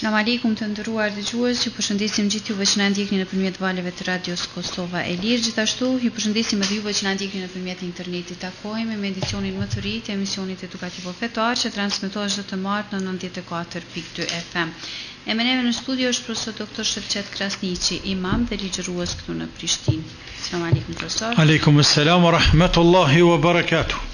Selam aleikum të nderuar dëgjues, ju përshëndesim gjithë juve që na ndjekni nëpërmjet valeve të radios Kosova e Lirë. Gjithashtu ju përshëndesim edhe juve që na ndjekni nëpërmjet internetit. Takojmë me edicionin më të ri të emisionit edukativo fetar që transmetohet çdo të martë në 94.2 FM. E me neve në studio është profesor doktor Shevqet Krasniqi, imam dhe ligjërues këtu në Prishtinë. Selam aleikum profesor. Aleikum selam wa rahmatullahi wa barakatuh.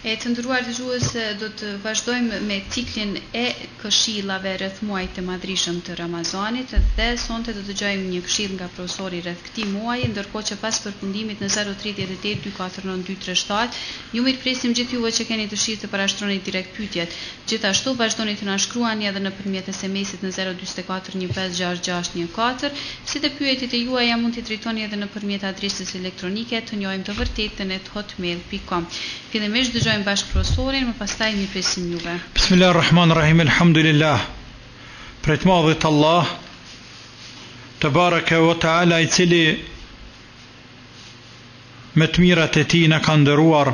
E të ndëruar dëgjues, do të vazhdojmë me ciklin e këshillave rreth muajit të madhrishëm të Ramazanit dhe sonte do të dëgjojmë një këshill nga profesori rreth këtij muaji, ndërkohë që pas përfundimit në 038 249 237 ju mirpresim gjithë juve që keni dëshirë të parashtroni direkt pyetjet. Gjithashtu vazhdoni të na shkruani edhe nëpërmjet SMS-it në 044 15 6614, si të pyetjet e juaja mund t'i drejtoni edhe nëpërmjet adresës elektronike të njohim të vërtetën@hotmail.com. Fillimisht dëgjojmë bashkë profesorin, më pastaj mi presim juve. Bismillahirrahmanirrahim, alhamdulillah. Për të madhit Allah, të baraka wa ta'ala, i cili me të mirat e tij na ka ndëruar,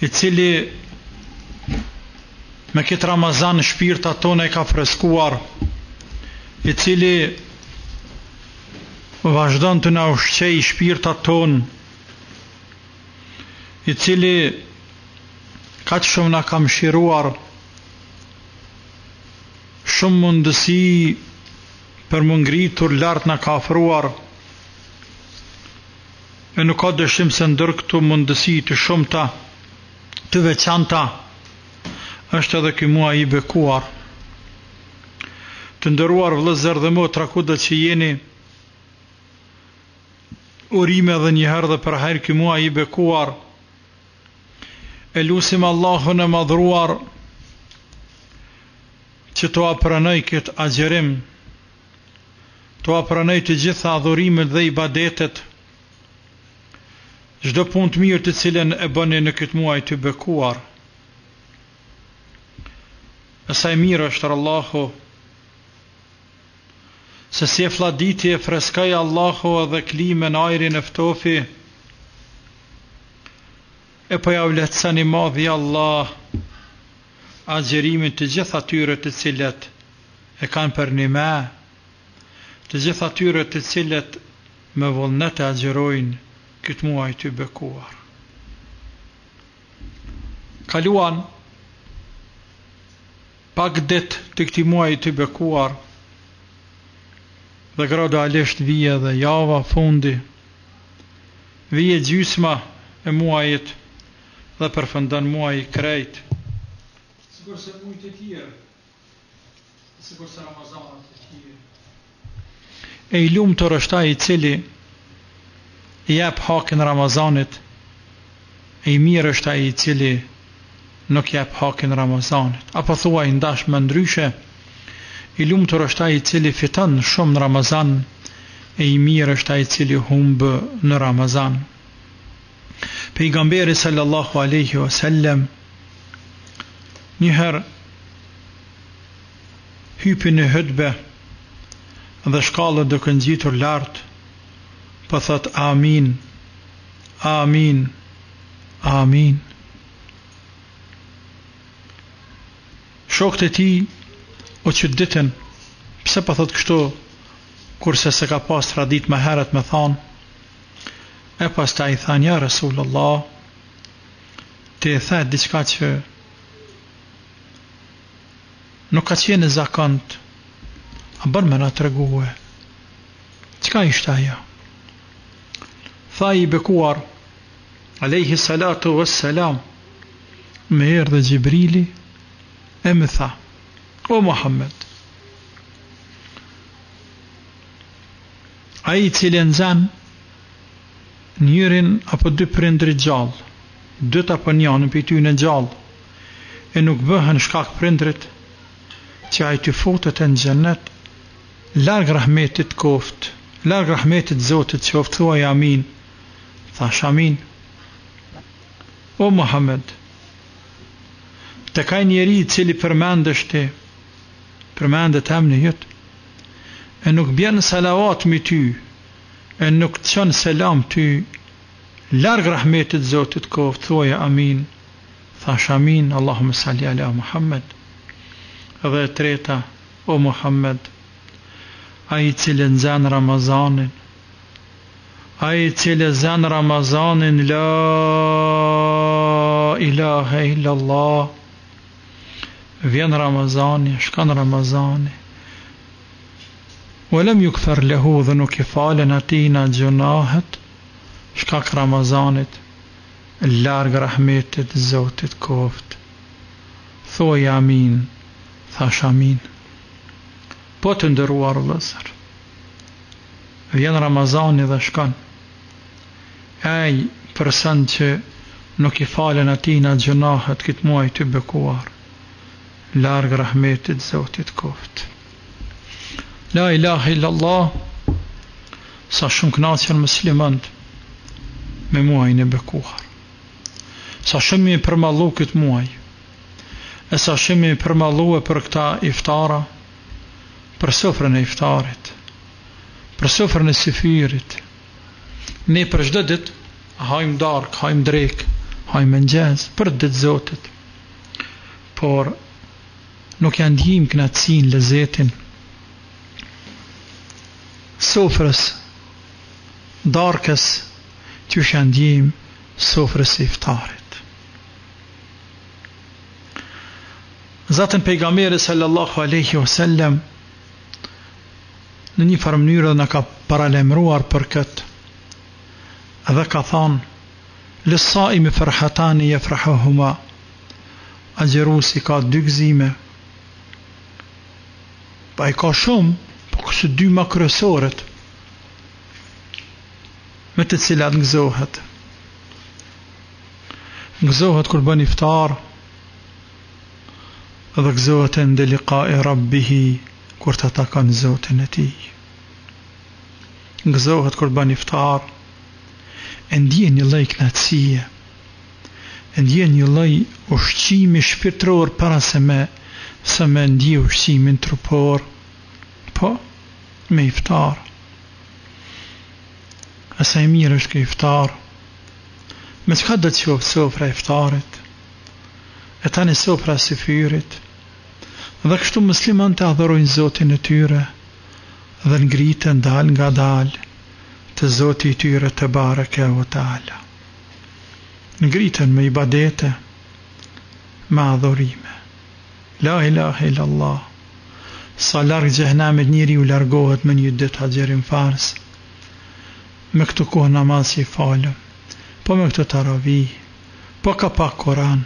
i cili me këtë Ramazan shpirtat tona e ka freskuar, i cili vazhdon të na ushqej shpirtat tonë, i cili kaq shumë na ka mëshiruar, shumë mundësi për më ngritur lart na ka ofruar, e nuk ka dëshim se ndër këtu mundësi të shumta, të veçanta, është edhe ky muaj i bekuar. Të nderuar vëllezër dhe motra, kudo që jeni, urime edhe një herë dhe për herë ky muaj i bekuar. E lusim Allahun e madhruar që të apranoj këtë agjerim, të apranoj të gjitha adhurimet dhe ibadetet, çdo punë të mirë të cilën e bëni në këtë muaj të bekuar. E sa e mirë është Allahu, se si e fladiti e freskaj Allahu edhe klimen ajrin e ftofi, e po ja vletësani madhi Allah agjerimin të gjitha atyre të cilët e kanë për një me, të gjitha atyre të cilët me vullnet e agjerojnë këtë muaj të bekuar. Kaluan pak ditë të këtij muaji të bekuar dhe gradualisht vije dhe java fundi, vije gjysma e muajit dhe përfundon muaji krejt. Sikur se muajt e tjerë, sikur se Ramazanat e tjerë. E i lumtur është ai i cili i jep hakin Ramazanit, e i mirë është ai i cili nuk jep hakin Ramazanit. Apo thuaj ndash më ndryshe, i lumtur është ai i cili fiton shumë në Ramazan, e i mirë është ai i cili humb në Ramazan. Pejgamberi sallallahu alaihi wasallam njëherë hypi në hutbe dhe shkallët duke ngjitur lart, po thot amin, amin, amin. Shokët e tij o çuditën, pse po thot kështu, kurse se ka pas tradit më herët me thonë. E pas ta i thanë, ja Rasulullah, ti e the diçka që nuk ka qenë në zakont, a bën me na tregue. Çka ishte ajo? Tha i bekuar, alayhi salatu wassalam, me erdhe Gjibrili e më tha, o Muhammed, ai i cili nxan njërin apo dy prindrit gjallë, dyt apo njërin për ty në gjallë, e nuk bëhen shkak prindrit, që ai të futet në xhennet, larg rahmetit koft, larg rahmetit Zotit qoft, thuaj amin. Thash amin. O Muhammed, të ka njeri i cili përmendet emri jot, e nuk bjen salavat mi ty, e nuk të qënë selam ty, larg rahmetit Zotit koft, thuaj amin. Thash amin, Allahumma salli ala Muhammed. Edhe e treta, o Muhammed, ai i cili nxan Ramazanin, ai i cili nxan Ramazanin, la ilaha illallah, vjen Ramazani, shkan Ramazani, ولم يغفر له dhe nuk I falen atij na gjunahet, shkak Ramazanit, larg rahmetit Zotit koft. Thoj amin, thash amin. Po të ndëruar vëllezër, vjen Ramazani dhe shkon. Ai person që nuk I falen atij na gjunahet këtë muaj të bekuar, larg rahmetit Zotit koft. La ilaha illallah, sa shumë kënaqen muslimanët me muajin e bekuar. Sa shumë I përmallu këtë muaj, e sa shumë I përmallu për këta iftara, për sofrën e iftarit, për sofrën e sifirit. Ne për çdo ditë hajmë darkë, hajmë drekë, hajmë mëngjes për ditë Zotit. Por nuk janë ndjim kënaqësinë, lezetin sofrës, darkës, që janë ndjim sofrës e iftarit. Zatën pejgamberi sallallahu alaihi wasallam në një farë mënyrë na ka paralemruar për këtë, dhe ka thënë: "Lis-saimi farhatani yafrahuhuma", agjeruesi ka dy gëzime, pa I ka shumë, po këto dy më kryesorët me të cilat gëzohet. Gëzohet kur bën iftar, dhe gëzohet ende liqa'i rabbihi, kur të takon Zotin e tij. Gëzohet kur bën iftar, e ndjen një lloj kënaqësie, e ndjen një lloj ushqimi shpirtëror para se me ndje ushqimin trupor, po me iftar. Asa I mirë është kë iftar. Me çka do të qoftë sofra e iftarit, e tani sofra e sifirit, dhe kështu musliman të adhurojnë Zotin e tyre, dhe ngritën dal nga dal të Zoti I tyre te bareke ve taala. Ngritën me ibadete, me adhurime. La ilaha illallah. Sa larg xhehenamit njeriu largohet me një ditë xherim fars, me këtu kohë namaz I falem, po me këtu taravih, po ka pak Koran,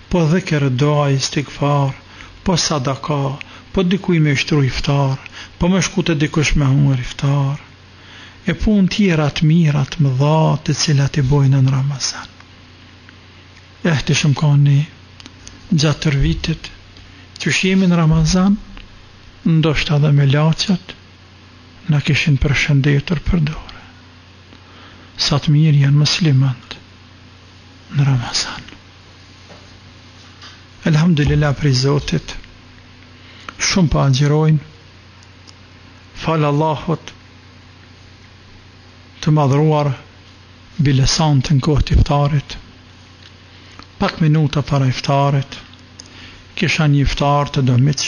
po dhikr dua istighfar, po sadaka, po dikuj me shtru iftar, po me shku te dikush me humër iftar, e pun tjera të mira të mëdha të cilat I bojnë në Ramazan. Të shëmkoni gjatë tër vitit, që shjemi në Ramazan, ndoshta dhe me laqat, na kishin përshëndetur për dorë. Sa të mirë janë muslimant në Ramazan. Elhamdulillah për Zotit, shumë pa agjerojnë, falë Allahut të madhruar bilesan të në kohët iftarit. Pak minuta para iftarit, kisha një iftar të domiq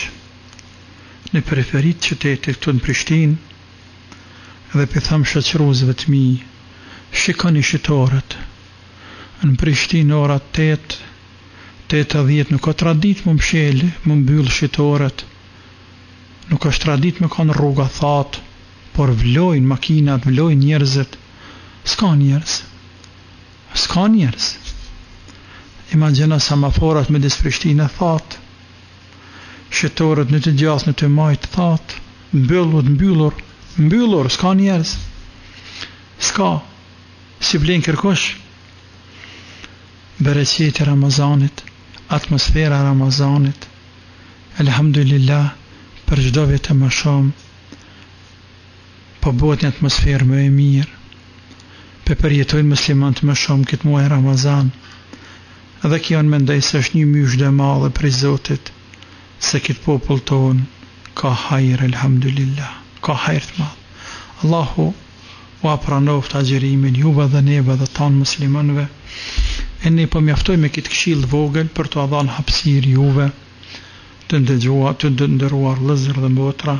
në periferit qytetit këtu në Prishtinë, dhe pëthëm shoqëruesve të mi, shikoni shitorët, në Prishtinë orat 8-10 nuk ka tradit më msheli, më mbyll shitorët, nuk është tradit më kanë rruga thatë, por vlojnë makinat, vlojnë njerëzit, s'ka njerëz. Imagjina semaforat me dis Prishtinë thatë, shitorët në të gjath në të majtë thatë, mbyllur, s'ka njerëz. S'ka, si vlen kërkosh. Bereqeti Ramazanit, atmosfera Ramazanit, elhamdulillah, për çdo vit më shumë, po bëhet një atmosferë më e mirë, përjetojnë muslimanët më shumë këtë muaj Ramazan, dhe kjo në mendoj se është një myshdë e madhe prej Zotit, se këtë popull tonë ka hajrë, elhamdulillah, ka hajrë të madhe. Allahu u apranoft agjerimin juve dhe neve dhe tanë muslimanëve, e ne po mjaftoj me këtë këshill vogël për të dhënë hapësirë juve të ndëruar vëllezër dhe motra,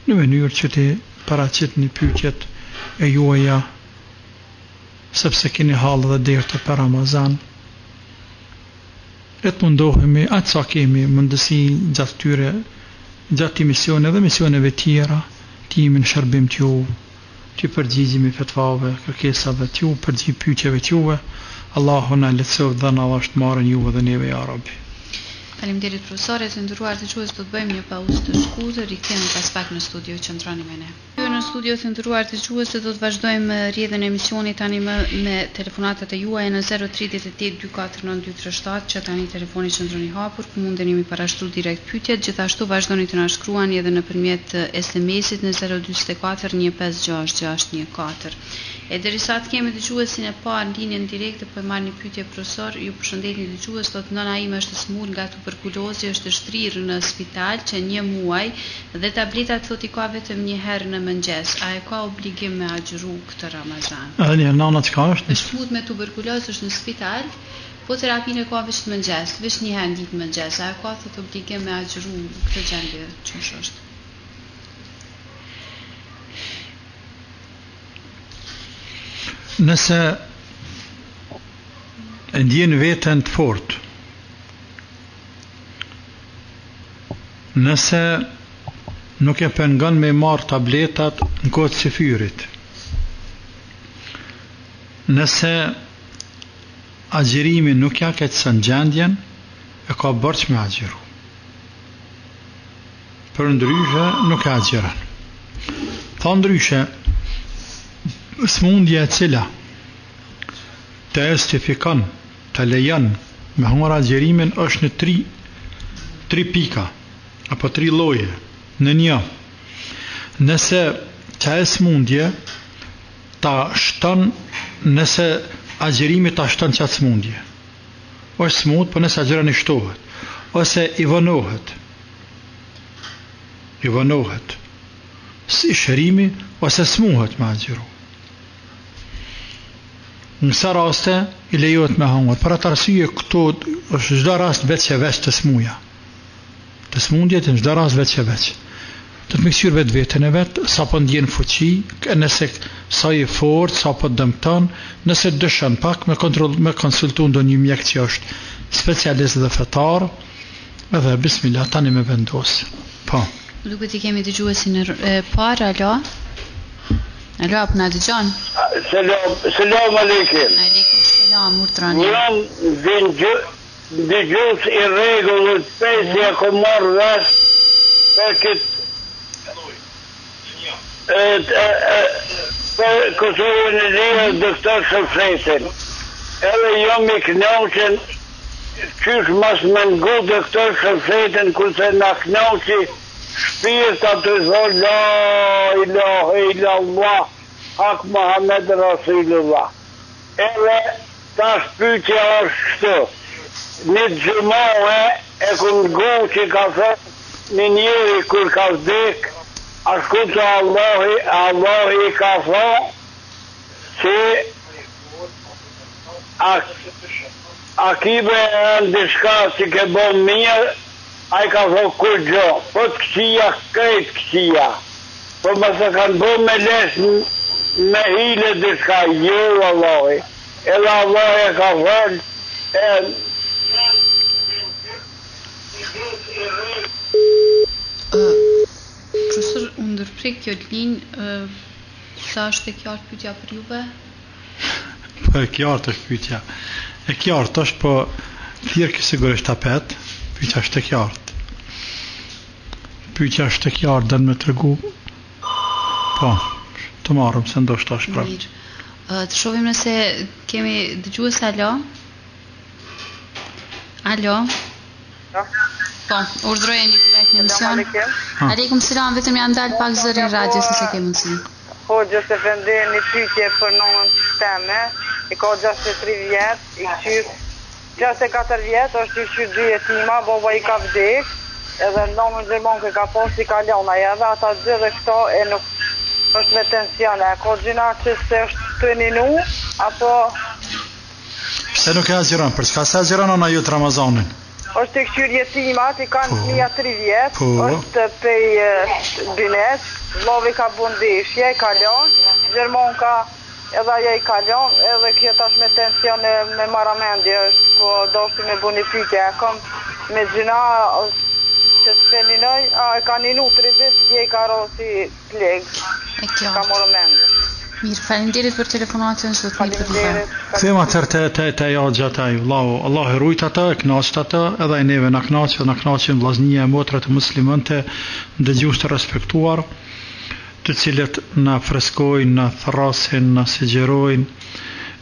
në mënyrë që të paraqitni pyetjet e juaja, sepse keni hallë dhe derte për Ramazan. E të mundohemi atë sa kemi mundësi gjatë misione dhe misioneve tjera, të jemi në shërbim të ju, të përgjigjemi fetvave, kërkesave të ju, përgjigj pyetjeve të juve. Allahu na lehtësoj dhe na vazhdimaren juve dhe neve, ja Rabbi. Faleminderit profesore, të nderuar dëgjues, do të bëjmë një pauzë të shkurtër, rikthehemi pas pak në studio, qëndroni me ne. Në studio të nderuar dëgjues, do të vazhdojmë rrjedhën e emisionit tani me telefonatat e juaja në 038 249 që tani telefoni qëndroni hapur, ku mundeni mi parashtru direkt pyetjet, gjithashtu vazhdoni të na shkruani edhe nëpërmjet SMS-it në 044 156 614. E derisa të kemi dëgjuesin e parë në linjën direkte, po marr një pyetje profesor. Ju përshëndetni dëgjues, thotë nëna ime është smur nga tuberkulozi, është shtrirë në spital që 1 muaj dhe tabletat thotë i ka vetëm një herë në mëngjes. A e ka obligim me agjëru këtë Ramazan? Nana çka është? Është smur me tuberkulozë, është në spital, po terapinë e ka veç në mëngjes, veç një herë ditë në mëngjes. A e ka thotë obligim me agjëru këtë gjendje, ç'është është? Nëse e ndjen veten të fort, nëse nuk e pengon me marr tabletat në kohë të fyrit, nëse agjërimi nuk ja ketë sën gjendjen, e ka bërç me agjëru. Për ndryshe nuk e agjëron. Tha ndryshe, smundja e cila të estifikon, të lejon me humor agjerimin është në tri pika apo 3 lloje. Në një, nëse që e smundje ta shton, nëse agjerimi ta shton qatë smundje, është smund, për nëse agjeron i shtohet, ose i vënohet si shërimi, ose smuhet me agjeru. Në kësa raste i lejohet me hangur. Për atë arsye këto është çdo rast veç e veç të smuja. Të smundjet në çdo rast veç e veç. Të të miksyr vetë vetën e vetë, sa po ndjen fuqi, nëse sa i fort, sa po dëmton, nëse dëshon pak me konsultu ndonjë mjek që është specialist dhe fetar, edhe bismillah tani me vendos. Po. Duket i kemi dëgjuesin e parë, alo? Alo, apo na dëgjon? Selam aleikum. Aleikum selam, urtrani. Jam dëgjues i rregullt, pesë ku marr vesh për këtë për kusurën e dhja doktor Shëfretin. Edhe jam i kënaqur qysh mas me ngu doktor Shëfretin kurse na kënaqi shpirta të thonë la ilaha illallah hak Muhammed Rasulullah. Edhe tash pyetja është kështu. Një xhumohe e ku ngu që ka thënë një njeri kur ka vdek, ashtu që Allahi ka thënë që a kibe e ndishka që ke bo mirë, a i ka thënë kur gjo, po të këqia, krejt këqia, po më se kanë bo me lesh me hile dishka, jo Allahi, edhe Allahi e ka thënë, Profesor, unë ndërprek kjo linjë, sa është e qartë pyetja për juve? Po e qartë është pyetja. E qartë është, po thirr që sigurisht tapet, pyetja është e qartë. Pyetja është e qartë, dënë me tregu. Po, të marrëm se ndoshta është prapë. Mirë. Të shohim nëse kemi dëgjues, alo? Alo? Po, urdhrojeni direkt në emision. Aleikum selam, vetëm janë dalë pak zëri radios nëse ke mundësi. Po, gjësë e fende një pyetje për nënën sisteme, i ka 63 vjetë, i këshyrë 64 vjetë, është i këshyrë 2 jetima, baba i ka vdek, edhe nënën Gjermonke ka posti ka lona, edhe ata dy dhe këto e nuk është me tensione, e ka gjina që se është të ninu, apo... Pse nuk e agjeron, për çka se agjeron ona ju të Ramazanin? është të këshyr jetimat, i kanë fëmija 3 vjetë, është pej Bines, vllavi ka bundeshje, i kalon, Gjermon ka edhe aja i kalon, edhe kjo tash me tension me maramendje është, po doshti me bu një pyetje, e kom me gjina që s'peninoj, e ka ninu 3 dit, dje i ka rosi pleg, ka morë mendje. Mirë, faleminderit për telefonatën, zot mirë për të. Thema të ja gjataj, Allah e rujt ata, e knaqët ata, edhe i neve na knaqën vllaznia e motra të muslimante, dëgjues të respektuar, të cilët na freskojnë, na thrasin, na sugjerojnë.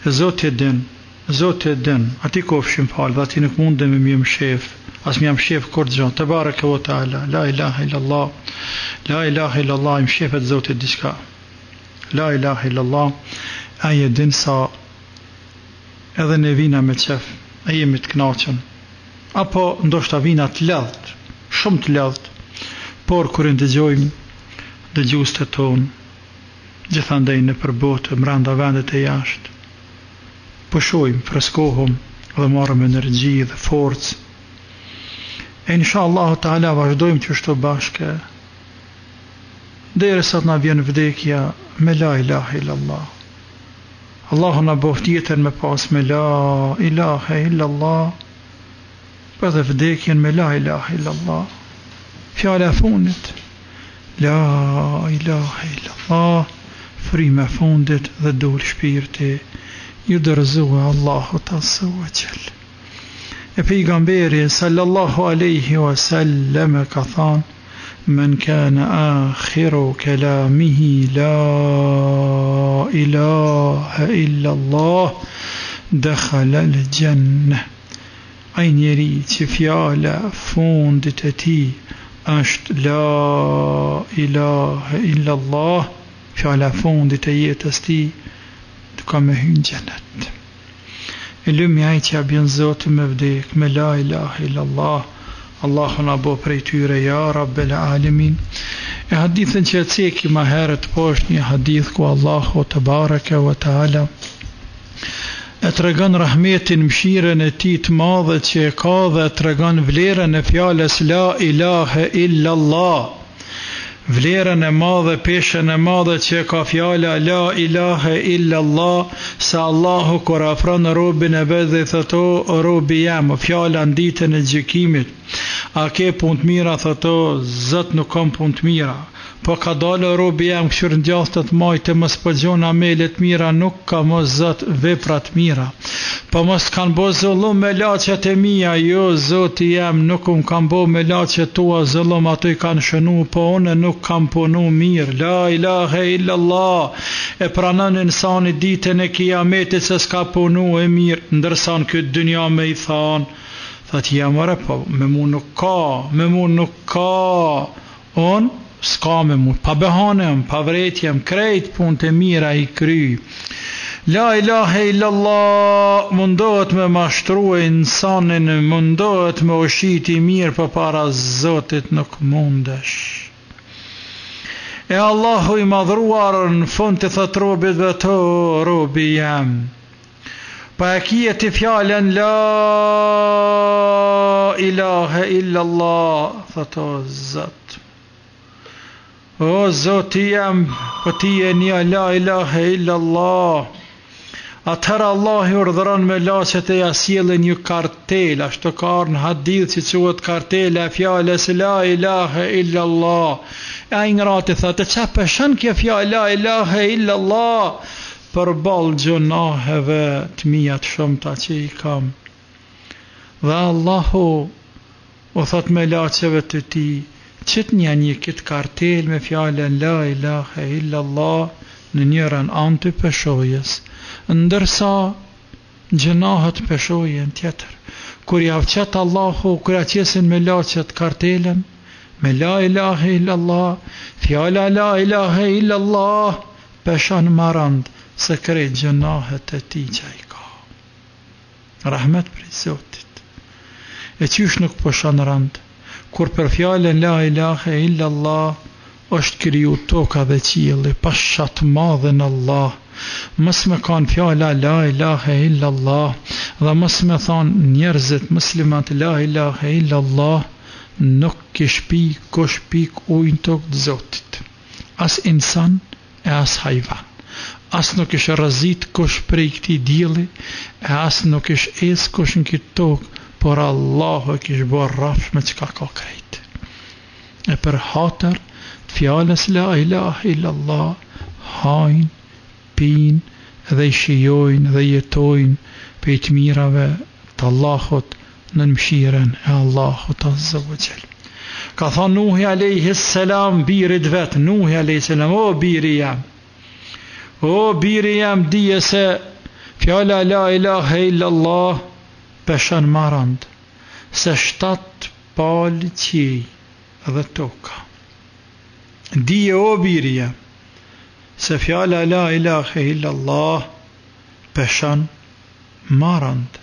Zoti e din, ati kofshim falë, dhe ati nuk mundem me mshef, as më mshef kur gjë. Te bareke ve taala, la ilaha illallah, la ilaha illallah, mshefet Zotit diçka. La ilaha illallah, aje din sa edhe ne vina me qef, e jemi të knaqen, apo ndoshta vina të ledht, shumë të ledht, por kur ndëgjojmë dëgjues të tonë, gjithandej në përbotë, mranda vendet e jashtë, pushojmë, freskohëm dhe marrëm energji dhe forcë, e inshallah ta'ala vazhdojmë që shto bashke, deri sa të na vjen vdekja me la ilaha illallah. Allahu na bëf tjetër me pas me la ilaha illallah, për dhe vdekjen me la ilaha illallah. Fjala e fundit, la ilaha illallah, frima e fundit dhe dol shpirti, ju dërzoa Allahu azza wa jall. E pejgamberi sallallahu alaihi wasallam ka thënë: من كان آخر كلامه لا إله إلا الله دخل الجنة. أي njeri që fjala fundit e tij është la ilaha illa Allah, fjala fundit e jetës tij, të ka me hyrë në xhenet. E lumi ai që bën Zoti me vdek me la ilaha illa Allah, Allahu na bo prej tyre, ja Rabbel Alamin. E hadithin që e ceki ma herët po është një hadith ku Allahu të bareke wa ta'ala e të regon rahmetin, mshiren e ti të madhe që e ka dhe të regon vlerën e fjales la ilahe illa Allah, vlerën e madhe, peshen e madhe që ka fjala la ilahe illa Allah, sa Allahu kur afron robin e vet dhe thotë o robi jam, fjala në ditën e gjykimit, a ke punë të mira, thotë Zot nuk kam punë të mira, po ka dalë robi jam këshur në gjallë të majtë, mos po gjon amelet mira, nuk ka mos Zot vepra të mira, po mos kanë bo zullum me laqet e mia, jo Zoti jam, nuk kanë bo me laqet tua zullum, ato i kanë shënu, po une nuk kam punu mirë. La ilahe illallah, e pranon insani ditën e kiametit se s'ka punu e mirë, ndërsa në këtë dynja me i thanë, thët jam ore, po me mu nuk ka, unë s'ka me mu, pa behanem, pa vretjem, krejt punë të mira i kry. La ilahe illallah mundohet me mashtru e insanin, mundohet me ushiti mirë, për para Zotit nuk mundesh. E Allahu i madhruar në fund të thët robit dhe të robi jam, pa e kje të fjallën la ilahe illallah, thët o Zot, o Zoti jam, po ti e një la ilahe illallah, atëherë Allah i urdhëron me laqet e jasjellin një kartel, ashtu ka në hadith që quhet kartela e fjales la ilahe illallah. E ai ngrati thotë, ç'a peshon kjo fjalë la ilahe illallah për ballë gjunaheve të mia të shumta që i kam. Dhe Allahu u thot me laqeve të tij, qit një kit kartel me fjalën la ilahe illallah në njërën anë të peshojës, ndërsa gjënahet peshojen tjetër. Kur javqet Allahu, kur aqesin me laqet kartelen, me la ilahe illallah, fjala la ilahe illallah, peshan marand se krejt gjënahet e ti që i ka. Rahmet për i Zotit. E qysh nuk peshan rand, kur për fjalen la ilahe illallah, është kriju toka dhe qielli, pashat madhen Allah, mos me kanë fjala la ilaha illallah, dhe mos me thonë njerëzit muslimat la ilaha illallah, nuk kish pi kush pik ujnë tokë të Zotit, as insan e as hajvan, as nuk ish rëzit kush prej këti djeli, e as nuk ish es kush në këtë tokë, por Allahu e kish bërë rafsh me qka ka krejt. E për hatër të fjales la ilaha illallah, hajnë, pinë dhe i shijojnë dhe jetojnë për të mirave të Allahut në mëshiren e Allahut azza wa jall. Ka thonë Nuhi alayhi salam birit vetë, Nuhi alayhi salam, o biri jam, o biri jam, dije se fjala la ilaha illallah peshan marand, se 7 palë qiej dhe toka. Dije o biri jam, se fjala la ilaha illallah peshan marand,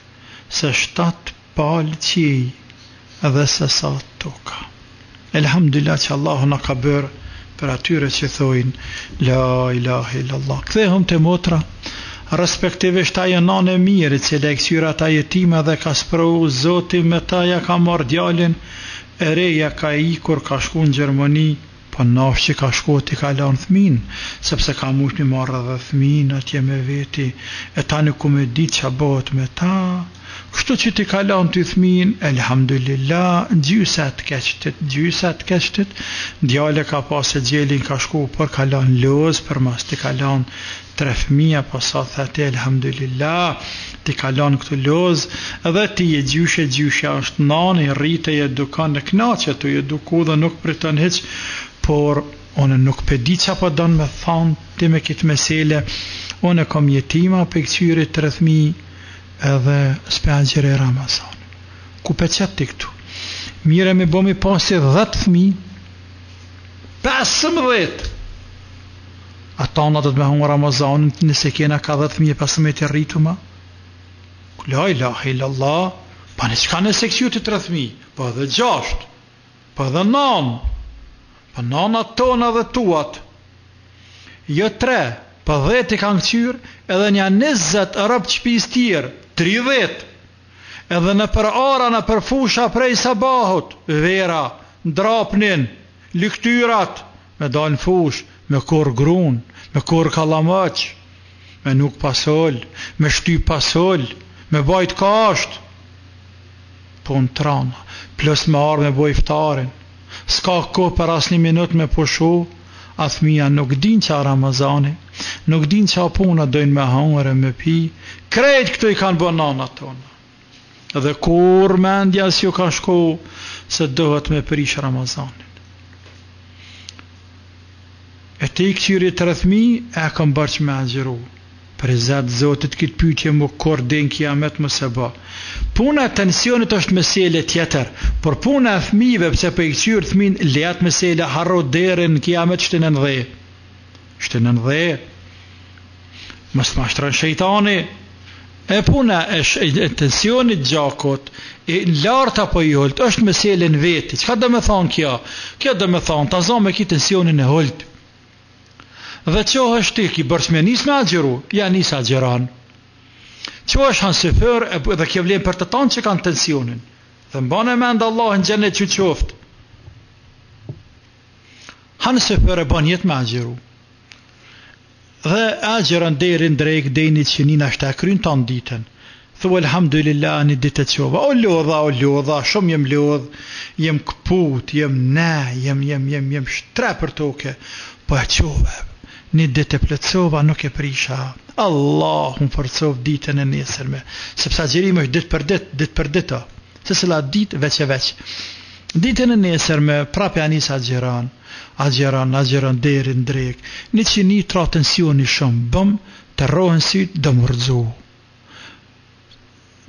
se 7 palë qiej dhe se sa toka. Elhamdulillah që Allahu na ka bërë për atyre që thojnë la ilaha illallah. Kthehëm te motra, respektivisht ajo nanë e mirë që e ksyra ta jetima dhe ka sprovu Zoti me ta, ja ka marrë djalin e reja, ka ikur, ka shku në Gjermani, po nafë që ka shku t'i ka lanë thmin, sepse ka mush një marrë dhe thmin atje me veti, e ta nuk ku me ditë që bëhet me ta. Kështu që t'i ka lanë t'i thmin, elhamdulillah, gjysat keqtit, djale ka pasë gjelin ka shku, për ka lanë loz, për mas t'i ka lanë 3 fëmija, sa thate, elhamdulillah, t'i ka lanë këtu loz, edhe ti e gjysha është nani, rrite e edukan në knaqe, tu e eduku dhe nuk priton heq, por unë nuk pedi që po donë me thonë ti me kitë mesele, unë kom jetima për këtyri 3 fëmi, edhe speagjere Ramazan. Ku pe qëtë të këtu? Mire me bomi pasi 10 fëmi, 15. Ata në do të me hungë Ramazan, nëse kena ka 10 fëmi e 15 e rritu ma? La ilaha illallah, pa në qka nëse kësju të 3 fëmi, pa dhe 6, pa dhe 9, pa nanat tona dhe tuat, jo 3, pa 10 i kanë këqyr, edhe një 20 rëpë qpis tjerë, 30, edhe në për ara, në për fusha prej sabahut, vera, ndrapnin, lyktyrat, me dalë fush, me kur grun, me kur kalamëq, me nuk pasol, me shty pasol, me bajt kasht, pun trana, plus me arë me boj iftarin, s'ka ko për asni minut me pushu, a thmija nuk din qa Ramazani, nuk din qa puna dojnë me hangre, me pi, krejt këtu i kanë bën nana tona. Dhe kur mendja s'ju ka shku se dohet me prish Ramazanin. E te i këtyri 3.000 e kam bërq me agjeru. Për zetë Zotit këtë pyetje mu kur din kiamet më se ba. Puna e tensionit është mesele tjetër, por puna e fëmijëve pse për i këtyr thmin lehat mesele harro derin kiamet shtënën dhe. Shtënën dhe. Mës të mashtran shejtani. E puna e tensionit gjakot, e larta po i holt, është mesele në veti. Qka dhe me thonë kja? Kja dhe me thonë, ta zonë me ki tensionin e holt. Dhe që është ti, ki bërës me njës me agjeru, ja njës agjeran. Që është hanë sëfër, dhe kje vlen për të tanë që kanë tensionin. Dhe mbane me ndë Allah në gjenet që qoftë. Hanë sëfër e ban jetë me agjeru. Dhe agjeran derin drejk, dejni që njën ashtë e krynë tanë ditën. Thu alhamdulillah një ditë të qova. O lodha, shumë jem lodh, jem këput, jem shtre për toke. Po e qove. Një ditë e plëtsova, nuk e prisha. Allah unë forcov ditën e nesërme. Sepse agjerim është ditë për ditë. Se la ditë veç e veç. Ditën e nesërme, prapë janis agjeran, derin drejk. Një që një tra tensioni shumë, bëm, të rohen sytë, dë më rëdzu.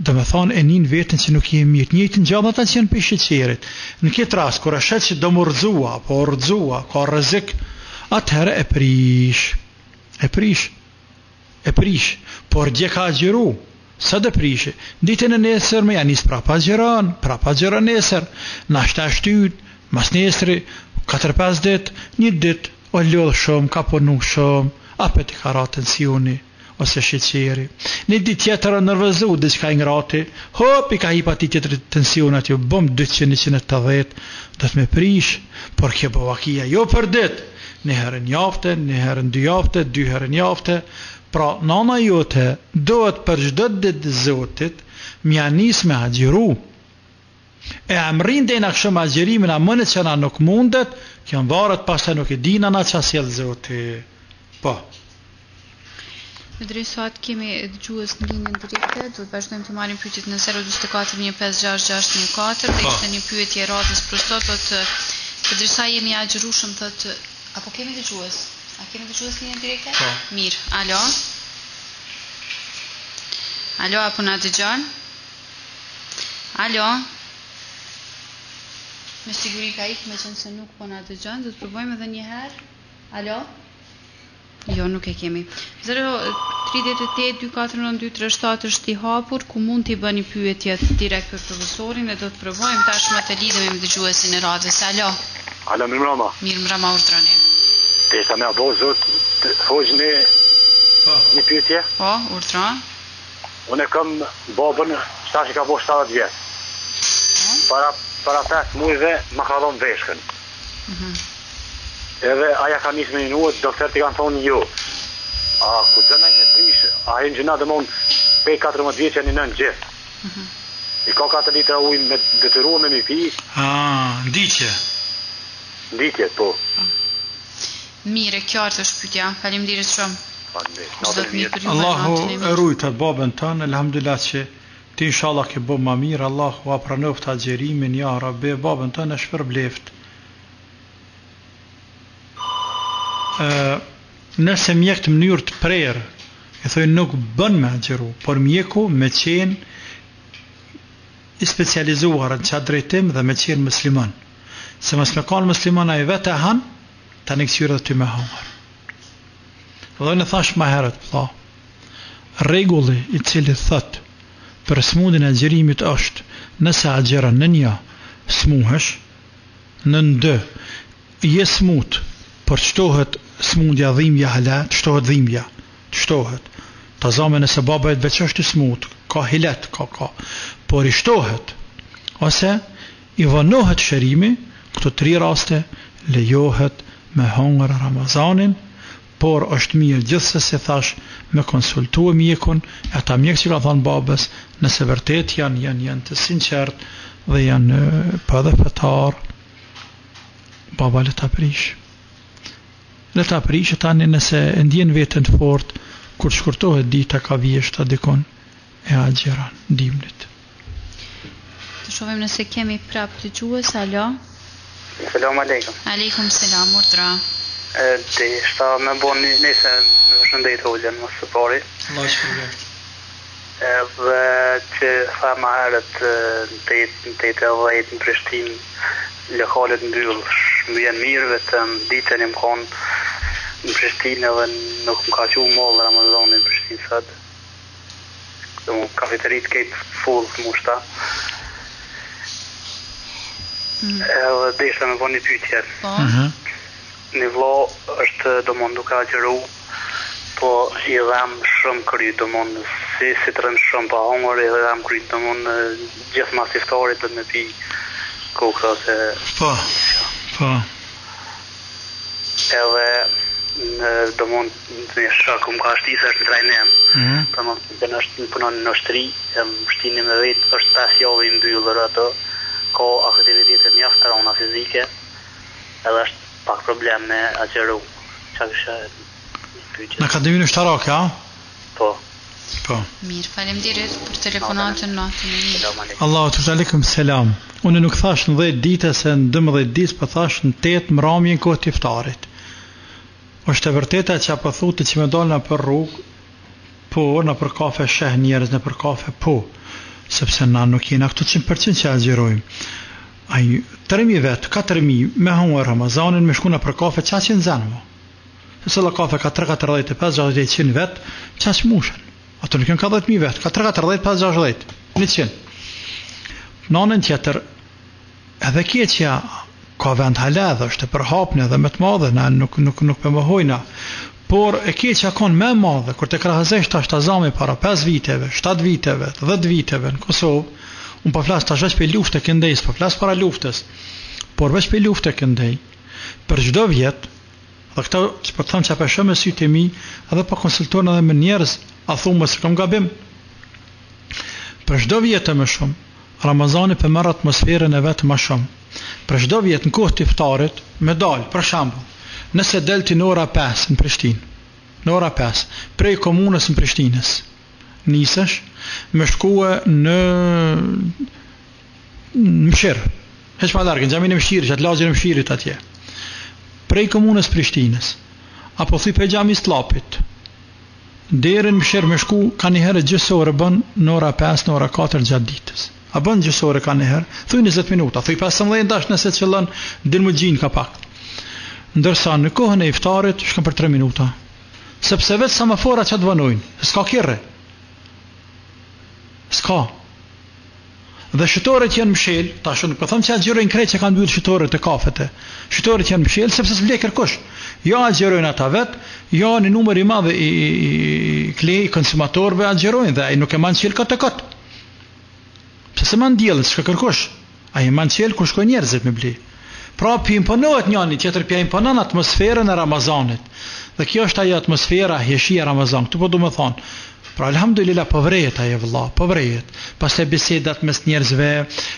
Dhe me thonë e njën vetën që nuk jemi mirë. Njëtë në gjallë ata që jenë për shqeqerit. Në këtë ras, kur e shetë që dë më rëdzua, po rëdzua, ka rëzik, atëherë e prish, por dje ka agjeru, sa dhe prish, ditën e nesër me janis prapa agjeran nesër, nashta shtyt, mas nesëri, 4-5 dit, një dit, o lodh shumë, ka punu shumë, apet i ka ra tensioni ose sheqeri. Në ditë tjetër nervozu diçka i ngrati, hop i ka hip aty tjetër tensioni aty bom 200-180, do të më prish, por kjo bovakia jo për ditë, një herë në javë, një herë në 2 javë, 2 herë në javë. Pra nana jote dohet për çdo ditë Zotit mja nis me agjeru. E amrin dhe në këshëm agjerimin a mënet që na nuk mundet, kjo në varet pastaj nuk e dina na që asjel Zoti. Po. Në drejsat kemi dëgjues në linjën direkte, do të vazhdojmë të marrim pyetjet në 024 156 dhe ishte një pyetje radhës për sot, përderisa jemi agjërushëm thotë, apo kemi dëgjues? A kemi dëgjues në linjën direkte? Po. Mirë, alo? Alo, apo na dëgjon? Alo? Me siguri ka ikë, me qenë se nuk po na dëgjon, do të provojmë edhe një herë. Alo? Jo, nuk e kemi. 038 249 237 është i hapur, ku mund t'i bëni pyetjet direkt për profesorin, e do të provojmë tashmë të lidhemi me dëgjuesin e radhës. Alo? Alo, mirëmbrëma. Mirëmbrëma, urdhroni. Te sa më apo zot, hoxhni një pyetje? Po, urdhron. Unë kam babën, tash ka bosh 70 vjet. Para 5 muajve më ka dhënë veshkën. Edhe aja ka nisë me një nuët, doktorët i kanë thonë jo. A ku dëna me prish, a e në gjëna dëmon pej 14 vjeqe një nën gjithë. I ka 4 litra ujë me detyruar me mi pi. Nditje. Nditje, po. Mire, qartë është pyetja. Faleminderit shumë. Allahu e rujtë atë babën tënë, elhamdulillah që ti inshallah ke bo ma mirë, Allahu a pranoft agjerimin, ja Rabbe, babën tënë e shpërbleft. Nëse mjek të mënyrë të prerë, e thoi nuk bën me agjeru, por mjeku me qenë i specializuar në qatë drejtim dhe me qenë musliman. Se mos me kanë musliman a i vetë e hanë, ta në kësyrë dhe ty me hangër. Dhe në thash ma herët, regulli i cili thët për smundin e agjerimit është, nëse agjeran në një smuhesh, në ndë, je smut, por qëtohet smundja dhimbja halat, qëtohet dhimbja, qëtohet. Ta zame nëse baba e të veç është smut, ka hilet, ka, por i shtohet, ose i vënohet shërimi, këto 3 raste, lejohet me hangër Ramazanin, por është mirë gjithse se thash me konsultu e mjekun, e ata mjekë që ka thonë babës, nëse vërtet janë të sinqert dhe janë për dhe fetar, baba le ta prish. Le ta prish e tani nëse ndjen vetën të fort, kur shkurtohet dita ka vjeshta dikon e agjeran dimnit. Të shohim nëse kemi prap të gjuhës, alo? Selam aleikum. Aleikum selam, urdhra. Dhe shta me bon nëse me shëndet hoxhën më së pari. Allah shpërblet. Dhe që tha ma herët në 8:10 në Prishtinë, lokalet mbyll, më janë mirë, vetëm ditën e më konë në Prishtinë edhe nuk më ka qu mollë Ramazanin në Prishtinë sot. Dhe më kafeterit këtë full të mushta. Edhe desha me bon një pyetje. Një vlo është do mund duke agjeru, po i dham shumë kry, do mund si të rënë shumë pa hongër, i dham kry, do mund gjithë mas iftarit dhe me pi kokra se... Po. Edhe do mund një shak, më ka shtisë është në trajnem, për më të në punon në shtri, më shtini me vetë, është 5 javë i mbyllër ato, ka aktivitetet mjaftë të rona fizike, edhe është pak problem me agjeru. Qa kësha pyqet? Në akademinë shtarake, a? Po. Mirë, faleminderit për telefonatën natën e mirë. Allahu të shalikum selam. Unë nuk thash në 10 dite se në 12 ditë, për thash në 8 mramjen kohë të iftarit. Është e vërteta që apo thuti që me dalë në për rrugë, po, në për kafe sheh njerëz, në për kafe, po, sepse na nuk jena këtu 100% që agjerojmë. Ai 3.000 vetë, 4.000 me hangër Ramazanin, me shkuna për kafe, qa që në zanë mo? Nëse la kafe ka 3-4-5-60 vetë, qa që mushën? Ato nuk ka 10.000 vetë, ka 3-4-5-60, 100. Në anën tjetër, edhe keqja ka vend haledhë, është e përhapne dhe me të madhe, na nuk për më hojna, Por e keqja kon më e madhe kur të krahazosh tash Tazami para 5 viteve, 7 viteve, 10 viteve në Kosovë, unë po flas tash vetëm për luftën e këndejës, po flas para luftës. Por veç për luftën e këndej, për çdo vjet, dhe këta që po them çka shumë me sytë e mi, edhe po konsultojnë edhe me njerëz, a thumë se kam gabim. Për çdo vjet më shumë, Ramazani për merr atmosferën e vet më shumë. Për çdo vjet në kohë të iftarit, me dal, për shembull, nëse delti në ora 5 në Prishtinë, në ora 5, prej komunës në Prishtinës, nisesh, me shkue në Mshir, heq ma largë, në gjamin e Mshirit, atë lagjën e Mshirit atje, prej komunës Prishtinës, apo thuj prej gjami Slapit, deri në Mshir me shku, ka njëherë gjësore bën në ora 5, në ora 4 gjatë ditës. A bën gjësore ka njëherë, thuj 20 minuta, thuj 15 dash nëse qëllën, din më gjinë ka pak. Ndërsa në kohën e iftarit, shkëm për 3 minuta. Sepse vetë samafora që të vënojnë, s'ka kirre. S'ka. Dhe shëtorët janë mshel, ta shumë, po thëmë që agjerojnë krejt që kanë bërë shëtorët e kafete. Shëtorët janë mshel, sepse s'vle kërkush. Jo agjerojnë ata vetë, jo në numër i madhe i konsumatorëve agjerojnë, dhe ai nuk e manë qelë këtë e këtë. Pse se manë djelën, s'ka kërkush. A i manë qelë ku shkoj njerëzit me bli. Pra pi imponohet njani, tjetër pi imponon atmosferën e Ramazanit. Dhe kjo është ajo atmosfera heshia Ramazan. Këtu po du me thonë. Pra alhamdulillah po vrejet ajo vëlla, po vrejet. Pastaj bisedat mes njerëzve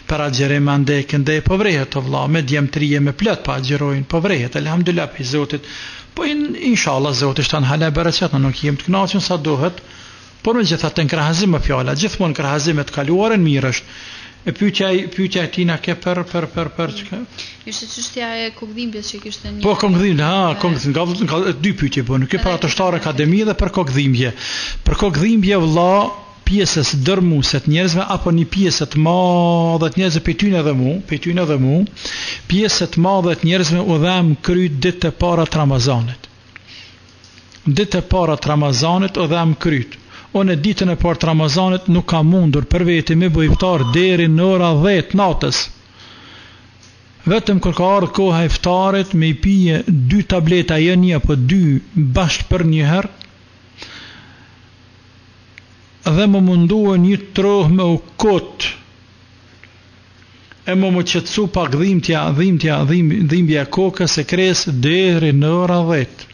për agjerim ande këndej po vrejet o vëlla, me djemtrije me plot pa agjerojnë, po vrejet. Alhamdulillah pi Zotit. Po inshallah Zoti shtan hala bereqet, nuk jem të kënaqur sa duhet. Por megjithatë në krahazim me fjala, gjithmonë krahazimet kaluaren mirë është. E pyetja e tina ke për çka? Ishte çështja e kokdhimbjes që kishte një. Po kokdhimbje, ka dy pyetje po, nuk e para të shtarë akademi dhe për kokdhimbje. Për kokdhimbje vëlla, pjesës dërmuese të njerëzve apo një pjesë të madhe të njerëzve pyetyn edhe mu, pjesë të madhe të njerëzve u dham kryt ditë e para të Ramazanit. Ditë e para të Ramazanit u dham kryt. Unë ditën e parë të Ramazanit nuk ka mundur për veti me bëj iftar deri në ora 10 natës. Vetëm kur ka ardhur koha e iftarit me i pije 2 tableta, jo një apo 2 bashkë për një herë. Dhe më munduan një troh me u kot. E më qetësu pak dhimbja kokës e kresë deri në ora 10.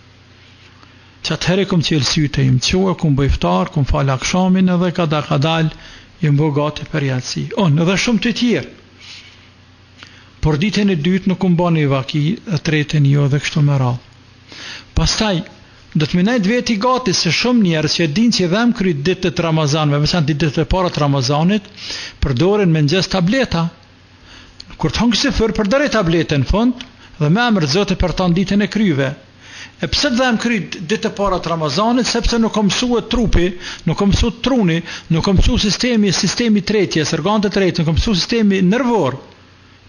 Që atëherë kom qelë syte im qoa, kom bëj iftar, kom falë akshamin edhe ka dal, jem bë gati për jatësi. Edhe shumë të tjerë. Por ditën e dytë nuk kom bani vaki, e tretën jo dhe kështu me radhë. Pastaj, do të minajt veti gati se shumë njerës që e din që dhem kryt ditët të Ramazanve, veçan ditët e para të Ramazanit, përdoren me nxes tableta. Kur të hongë se fërë, përdore tabletën në fund, dhe me emër Zotit për tanë ditën e kryve. E pse të dhem kryt ditë e para të Ramazanit, sepse nuk kom mësua trupi, nuk kom mësua truni, nuk kom mësua sistemi tretjes, organet e tretë, nuk kom mësua sistemi nervor.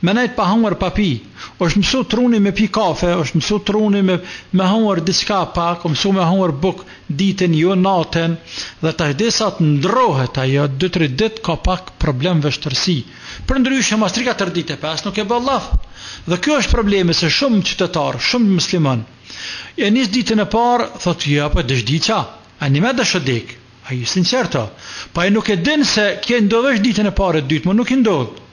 Me nejt pa hunger pa pi. është mësua truni me pi kafe, është mësua truni me hunger diçka pak, mësua me hunger buk ditën jo natën, dhe ta desa të ndrohet ajo 2-3 ditë ka pak problem vështërsi. Për ndryshe mas 3-4 ditë e pas nuk e bë llaf. Dhe kjo është problemi se shumë qytetar, shumë musliman. E nis ditën e parë, thotë ja, po dëshdi qa, a një me dëshëdik, a ju sinqerto, pa e nuk e din se kje ndodhesh ditën e parë e dytë, më nuk i ndodhë.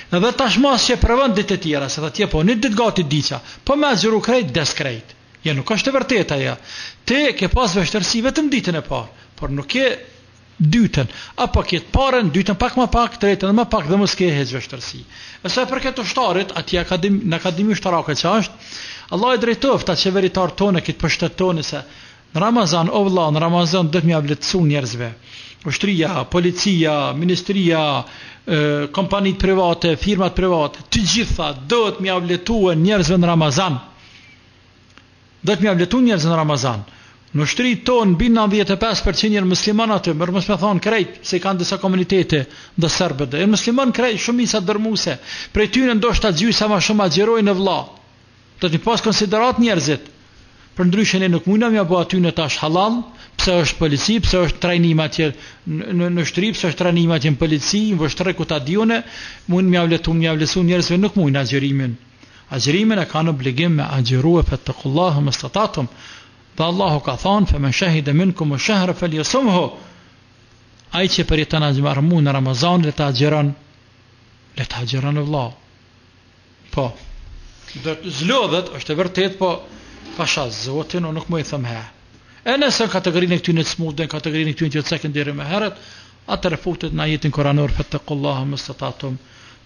Edhe tashmas që e prevën ditë e tjera, se thotë ja, po një ditë gati diqa, po me zhuru krejt, des krejt. Ja, nuk është e vërteta ja. Te ke pas vështërsi vetëm ditën e parë, por nuk ke dytën, apo kjetë parën, dytën pak më pak, tretën më pak dhe mos ke heq vështërsi. E sa për këtë ushtarit, atje në akademi ushtarake që është, Allah e drejtoft atë qeveritar tonë, këtë pështet tonë, se në Ramazan, o vëlla, në Ramazan dhe të mja vletësu njerëzve. Ushtria, policia, ministria, kompanit private, firmat private, të gjitha do të mja vletua njerëzve në Ramazan. Do të mja vletu njerëzve në Ramazan. Në ushtri tonë, binë 95% njërë muslimanat, mërë mësë me thonë krejt, se i kanë disa komunitete dhe sërbët. E musliman krejt, shumë isa dërmuse. Prej tyne ndoshta gjysa ma shumë agjerojnë në vla. Do të pas konsiderat njerëzit. Për ndryshen e nuk mujna mja bo aty në tash halal, pse është polici, pse është trajnimat në shtri, pse është trajnimat në polici, në vështëre ku ta dione, mujnë mja vlesu njerëzve nuk mujnë agjerimin. Agjerimin e ka në obligim me agjeru e fetëkullahu më statatum. Dhe Allahu ka thonë, "Faman shahida minkum ash-shahra falyasumhu." Ai që përjeton azmarmu në Ramazan, le ta agjeron vëlla. Po. Do të zlodhet, është e vërtet, po pasha Zotin, unë nuk më i them he. E nëse kategorinë e këtyre të smundën, kategorinë e këtyre që cekën deri më herët, atëherë futet në ajetin koranor fattaqullaha mastatatum,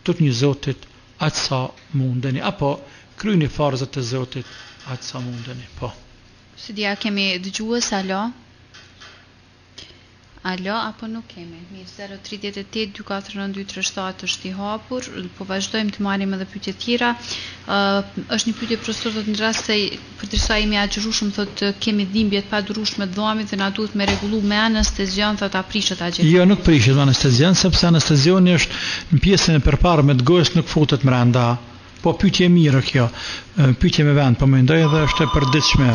tut një Zotit aq sa mundeni, apo kryeni farzat e Zotit aq sa mundeni. Po. Si dia kemi dëgjues, alo? Alo, apo nuk kemi? Mirë, 038-249-237 është i hapur, po vazhdojmë të marrim edhe pyetje tjera. Është një pyetje profesor, në rast se përderisa jemi agjërueshëm, thotë kemi dhimbje të padurueshme të dhomit dhe na duhet me rregullu me anestezion, thotë a prishet agjetimi? Jo, nuk prishet me anestezion, sepse anestezioni është në pjesën e përparme të gojës, nuk futet brenda. Po pyetje mirë kjo, pyetje me vend, po mendoj edhe është e përditshme.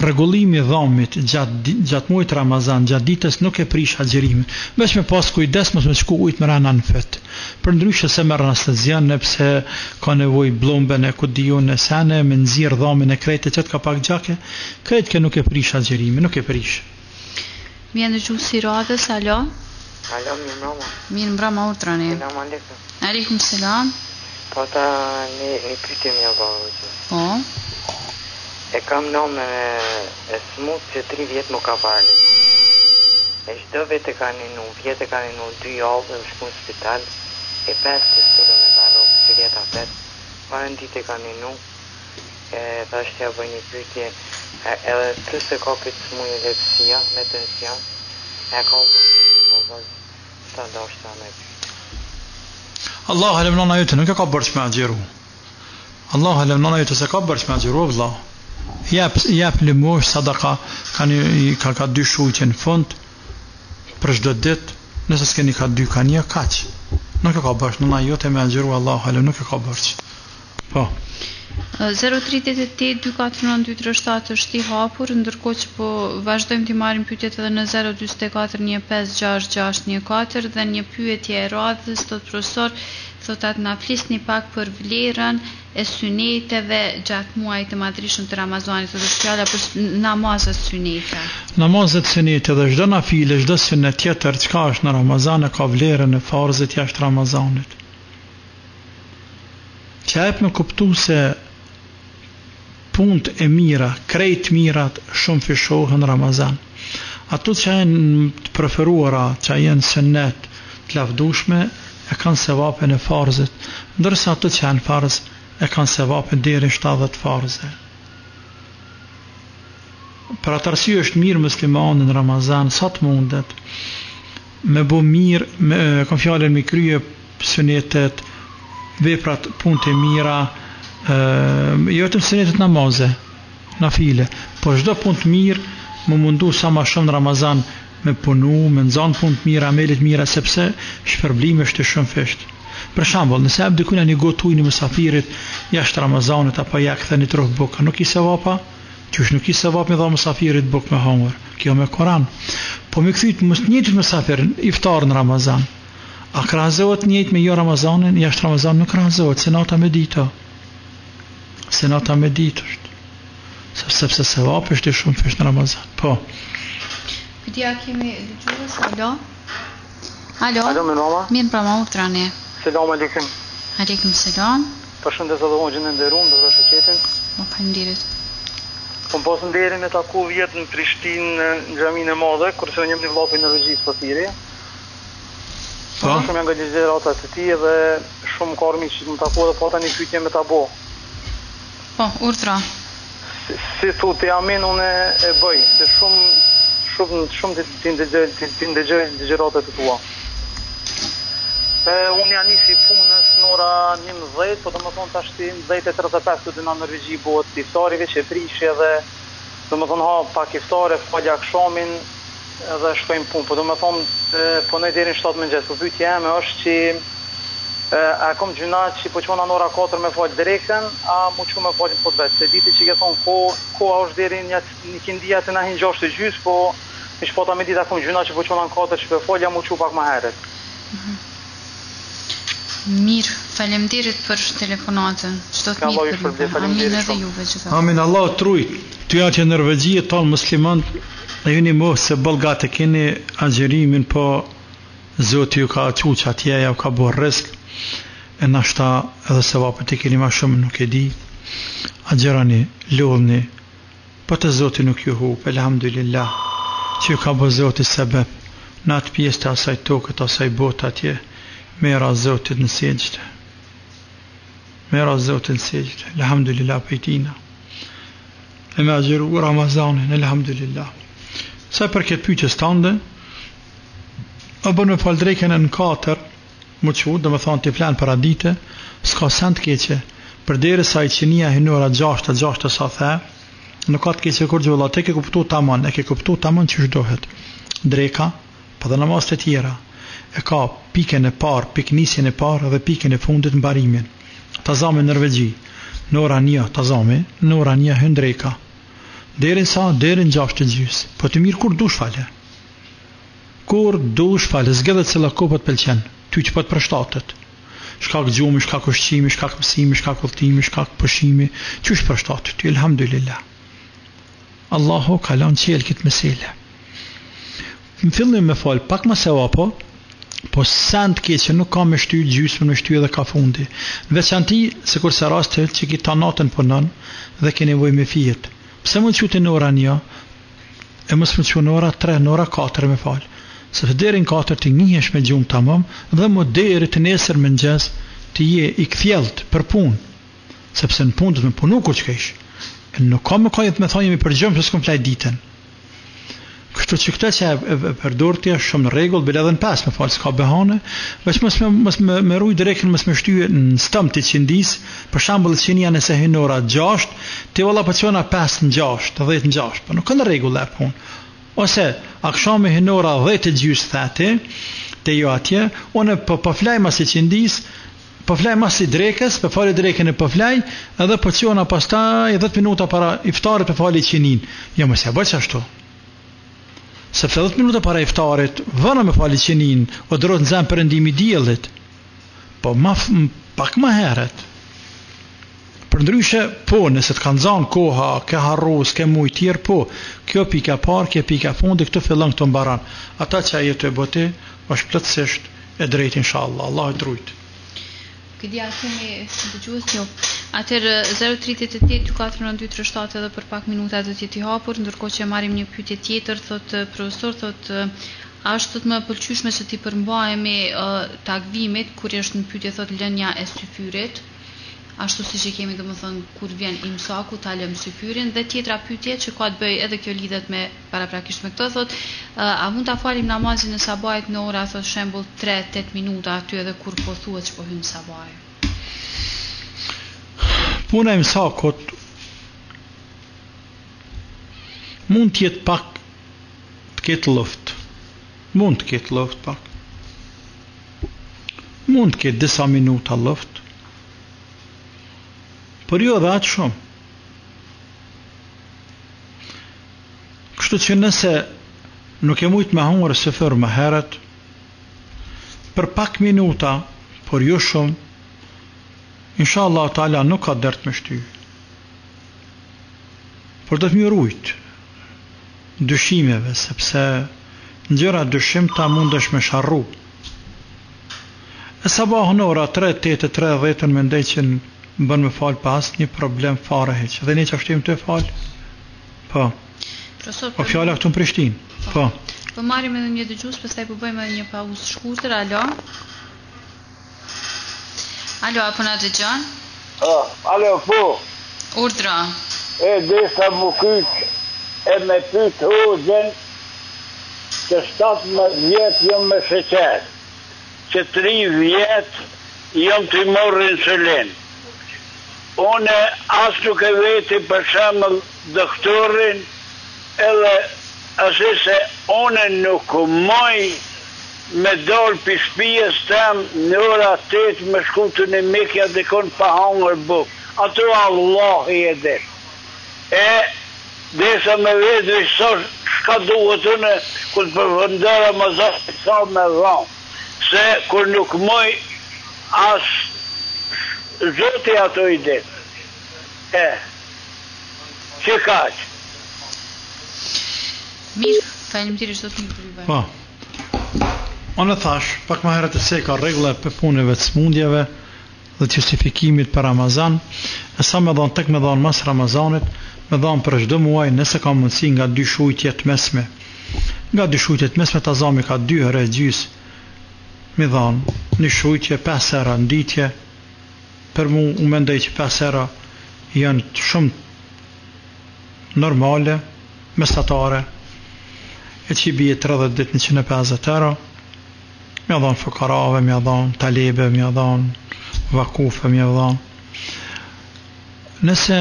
Rregullimi i dhomit gjatë muajit Ramazan, gjatë ditës nuk e prish agjërimin. Veç me pas kujdes mos me shku ujt me rana në fet. Përndryshe se merr anestezion, nëpse ka nevojë bllumben e ku diun e sane me nxirr dhomin e krejtë që ka pak gjake, krejt që nuk e prish agjërimin, nuk e prish. Mirë dëgjuesi radhës, alo? Alo, mirë mbrëma. Mirë mbrëma urtrani. Selam aleikum. Aleikum selam. Po ta një pyetje më bëu. Po. E kam nëmë e smut që 3 vjet më ka parë. E çdo vit e kanë në vjet e kanë në 2 javë në shku në spital. E 5 të studën e ka rrugë, që vjeta 5. Parën ditë e kanë në thashtë t'ja bëj një pyetje. Edhe plus e ka këtë smuj e lepsia, me tension. E ka bëj të ndoshta me pyetje. Allah e lemnon ajo të nuk e ka bërç me agjeru. Allah e lemnon ajo të se ka bërç me agjeru, vëlla. Jep limosh, sadaka, ka 2 shujtje në fund, për çdo ditë, nëse s'keni ka 2, ka 1, kaq. Nuk e ka bërç, nëna jote me agjeru, Allah e lemnon nuk e ka bërç. Po. 038-249-237 është i hapur, ndërkohë që po vazhdojmë të marrim pyetjet edhe në 024-156614 dhe një pyetje e radhës, thotë profesor, thotë atë na flisni pak për vlerën e syneteve gjatë muajit të madhrishëm të Ramazanit, thotë fjala për namazet synete. Namazet synete dhe çdo nafile, çdo sunet tjetër çka është në Ramazan e ka vlerën e farzit jashtë Ramazanit. Që jep me kuptu se punët e mira, krejt mirat shumë fishohen në Ramazan. Ato që janë të preferuara, që janë sunnet të lavdushme, e kanë sevapin e farzit, ndërsa ato që janë farz e kanë sevapin deri 70 farze. Për atë arsye është mirë muslimani në Ramazan sa të mundet me bo mirë, kam fjalën me krye sunetet, veprat, punët e mira, jo të sunetet namaze, nafile, po çdo punë të mirë më mundu sa më shumë në Ramazan me punu, me nxan punë të mira, amelet mira, sepse shpërblimi është shumë fisht. Për shembull, nëse hap dikun një gotë ujë në mysafirit jashtë Ramazanit apo ja ktheni trok bukë, nuk i sevapa, qysh nuk i sevap me dha mysafirit bukë me hangër. Kjo me Koran. Po me kthyt njëjtë mysafirin iftar në Ramazan. A krahazohet njëjtë me jo Ramazanin, jashtë Ramazan nuk krahazohet, se nata me ditë. Se nata me ditë është. Sepse sevap është shumë fisht në Ramazan. Po. Pyetja kemi dëgjues, alo? Alo? Alo, me mama? Mirë mbrëma urtrani. Selam aleikum. Aleikum selam. Përshëndes edhe unë gjendën nderuar, do të shoqetin. Faleminderit. Po pas nderin me taku vjet në Prishtinë në xhaminë e madhe, kurse unë jam në vllapin në regjis Fatiri. Po. Shumë nga ligjërata të tij dhe shumë karmi që më taku dhe po tani pyetje me ta bo. Po, urtra. Si thotë amin unë e bëj, se shumë të ndëgjoj ligjëratat e tua. Unë janë nisi punës në ora 11, po do më thonë tash 10:35 të dyna në regji bëhet iftarive që e prishje dhe do më thonë ha pak iftare, falja akshamin edhe shkojmë punë, po do më thonë punoj deri në 7 mëngjes, po pyetja jeme është që a kom gjuna që po qona në ora 4 me falë direkten, a mu që me falë po të vetë, se diti që ke thonë koha është deri një kindija të nahin 6:30, po mi shpota me dita kom gjuna që po qona në 4 që pe falja mu që pak ma heret. Mirë, faleminderit për telefonatën. Çdo të mirë për ju. Amin edhe juve gjithashtu. Amin, Allah trujt. Tyja që në Norvegji tonë musliman, e juni mohë se bëllgat e keni agjerimin, po Zoti ju ka quq atje, ja ka bo risk, e nashta edhe se vapët e keni ma shumë nuk e di, agjerani, lodhni, po të Zoti nuk ju hup, elhamdulillah, që ju ka bo Zoti sebeb, në atë pjesë të asaj tokët, asaj botë atje, mera Zotit në segjtë. Mera Zotit në segjtë. Elhamdulillah pejtina. E me agjeru Ramazanin. Elhamdulillah. Sa për këtë pyqës tënde, o bërë me falë drejken në 4, më që dhe me thonë të flanë për adite, s'ka sen të keqe, për deri sa i qenia hinora 6 sa the, nuk ka të keqe kur gjullat, e ke kuptu taman, që shdohet. Dreka, pa dhe namaz të tjera, e ka pikën e parë, piknisjen e parë dhe pikën e fundit në barimin. Tazame në Norvegji, në ora 1 tazame, në ora 1 hëndreka. Derin sa, derin 6:30. Po të mirë kur dush fale. Kur dush fale, zgedhet se la kopët pëlqen, ty që po të përshtatet. Shkak gjumi, shkak ushqimi, shkak mësimi, shkak udhtimi, shkak pushimi, qysh përshtatet, ty elhamdulillah. Allahu ka lanë qelë këtë mesele. Në fillim me fal, pak më se vapo, po send keqe nuk ka me shty gjysmën, me shty edhe ka fundi. Në veçanti, se kurse rastet që ki ta natën punon dhe ke nevoj me fijet. Pse mund qute në ora 1, e mos mund qute në ora 3, në ora 4 me fal. Sepse deri në 4 të njihesh me gjumë tamam, dhe më deri të nesër më ngjes të je i kthjellët për punë. Sepse në punë do të më punu kur çkesh. Nuk ka më kajt me thonjë mi përgjëm se s'kom flaj ditën. Kështu që këta që e përdorti është shumë në rregull, bile edhe në 5 me falë, s'ka behane, veç mos me ruj direkën, mos me shtyje në stëm të qindis, për shambull që një nëse hynë ora 6, ti valla për qona 5 në 6, 10 në 6, për nuk ka në rregull e punë. Ose, akshame hynë ora 10 gjys thati, te jo atje, une po flaj mas i qindis, po flaj mas i drekës, po fali drekën e po flaj, edhe po qona pastaj 10 minuta para iftarit po fali qinin. Jo, mos e bëj ashtu. Sepse 10 minuta para iftarit, vëna me fali qenin, o dërot në zemë përëndimi diellit, po pak ma heret. Për ndryshe, po, nëse të kanë zanë koha, ke harros, ke mujt tjerë, po, kjo pika parë, kjo pika fundi, këtu fillon këtu mbaran. Ata që ajetu e bote, është plotësisht e drejt, inshallah, Allah e drujt. Këdi kemi dëgjues jo. Atëherë 038 49237 edhe për pak minuta do të jeti hapur, ndërkohë që marrim një pyetje tjetër, thotë profesor, thotë ashtu të më pëlqyeshme se ti përmbahemi takvimit kur është në pyetje thotë lënia e syfyrit. Ashtu siç e kemi domethënë kur vjen imsaku ta lëm syfyrin, dhe tjetra pyetje që ka të bëjë edhe kjo lidhet me paraprakisht me këtë, thotë a mund ta falim namazin e sabahit në ora thotë shembull 3-8 minuta aty edhe kur po thuhet që po hyn sabahi. Puna e imsakut mund të jetë pak të ketë luft. Mund të ketë luft pak. Mund të ketë disa minuta luft. Por jo dhe atë shumë. Kështu që nëse nuk e mujtë me hungër se fërë më heret, për pak minuta, por jo shumë, inshallah ta'ala nuk ka dert me shty. Por do të mirujt dyshimeve, sepse në gjëra dyshim ta mundesh me sharru. E sabahën ora 3:30 me ndej që bën me falë pas një problem fare heq. Dhe ne që ashtim të falë? Po. Po fjalla këtu në Prishtinë? Po. Po marim edhe një dëgjues, pastaj po bëjmë edhe një pauzë shkurtër. Alo? Alo, apo na dëgjon? Alo, po. Urdhra. Desa më kyç e me pyet hoxhën që 17 vjet jam me sheqer, që 3 vjet jam të morë insulin. Une as nuk e veti për shembull doktorin, edhe asë se une nuk moj me dal për shtëpisë tem në ora 8 me shku të në mikja dhe kon pa hangër buk. Ato Allah i e dhe. Desa me vetë shka duhet une kur të përfëndera më zashtë sa me dhamë. Se kur nuk moj as Zoti ato i din. Që kaq? Mirë, faleminderit zot një për Po. Unë thash, pak më herët se ka rregulla për punëve të smundjeve dhe të justifikimit për Ramazan, e sa me dhanë tek me dhanë mas Ramazanit, me dhanë për çdo muaj nëse ka mundësi nga 2 shujtje të mesme. Nga 2 shujtje të mesme të azami ka 2 herë gjys, me dhanë një shujtje 5 hera në ditje, për mu u mendoj që 5 hera janë shumë normale, mestatare, e që i bje 30 dit 150 euro, me dhanë fukarave, me dhanë talebe, me dhanë vakufe, me dhanë. Nëse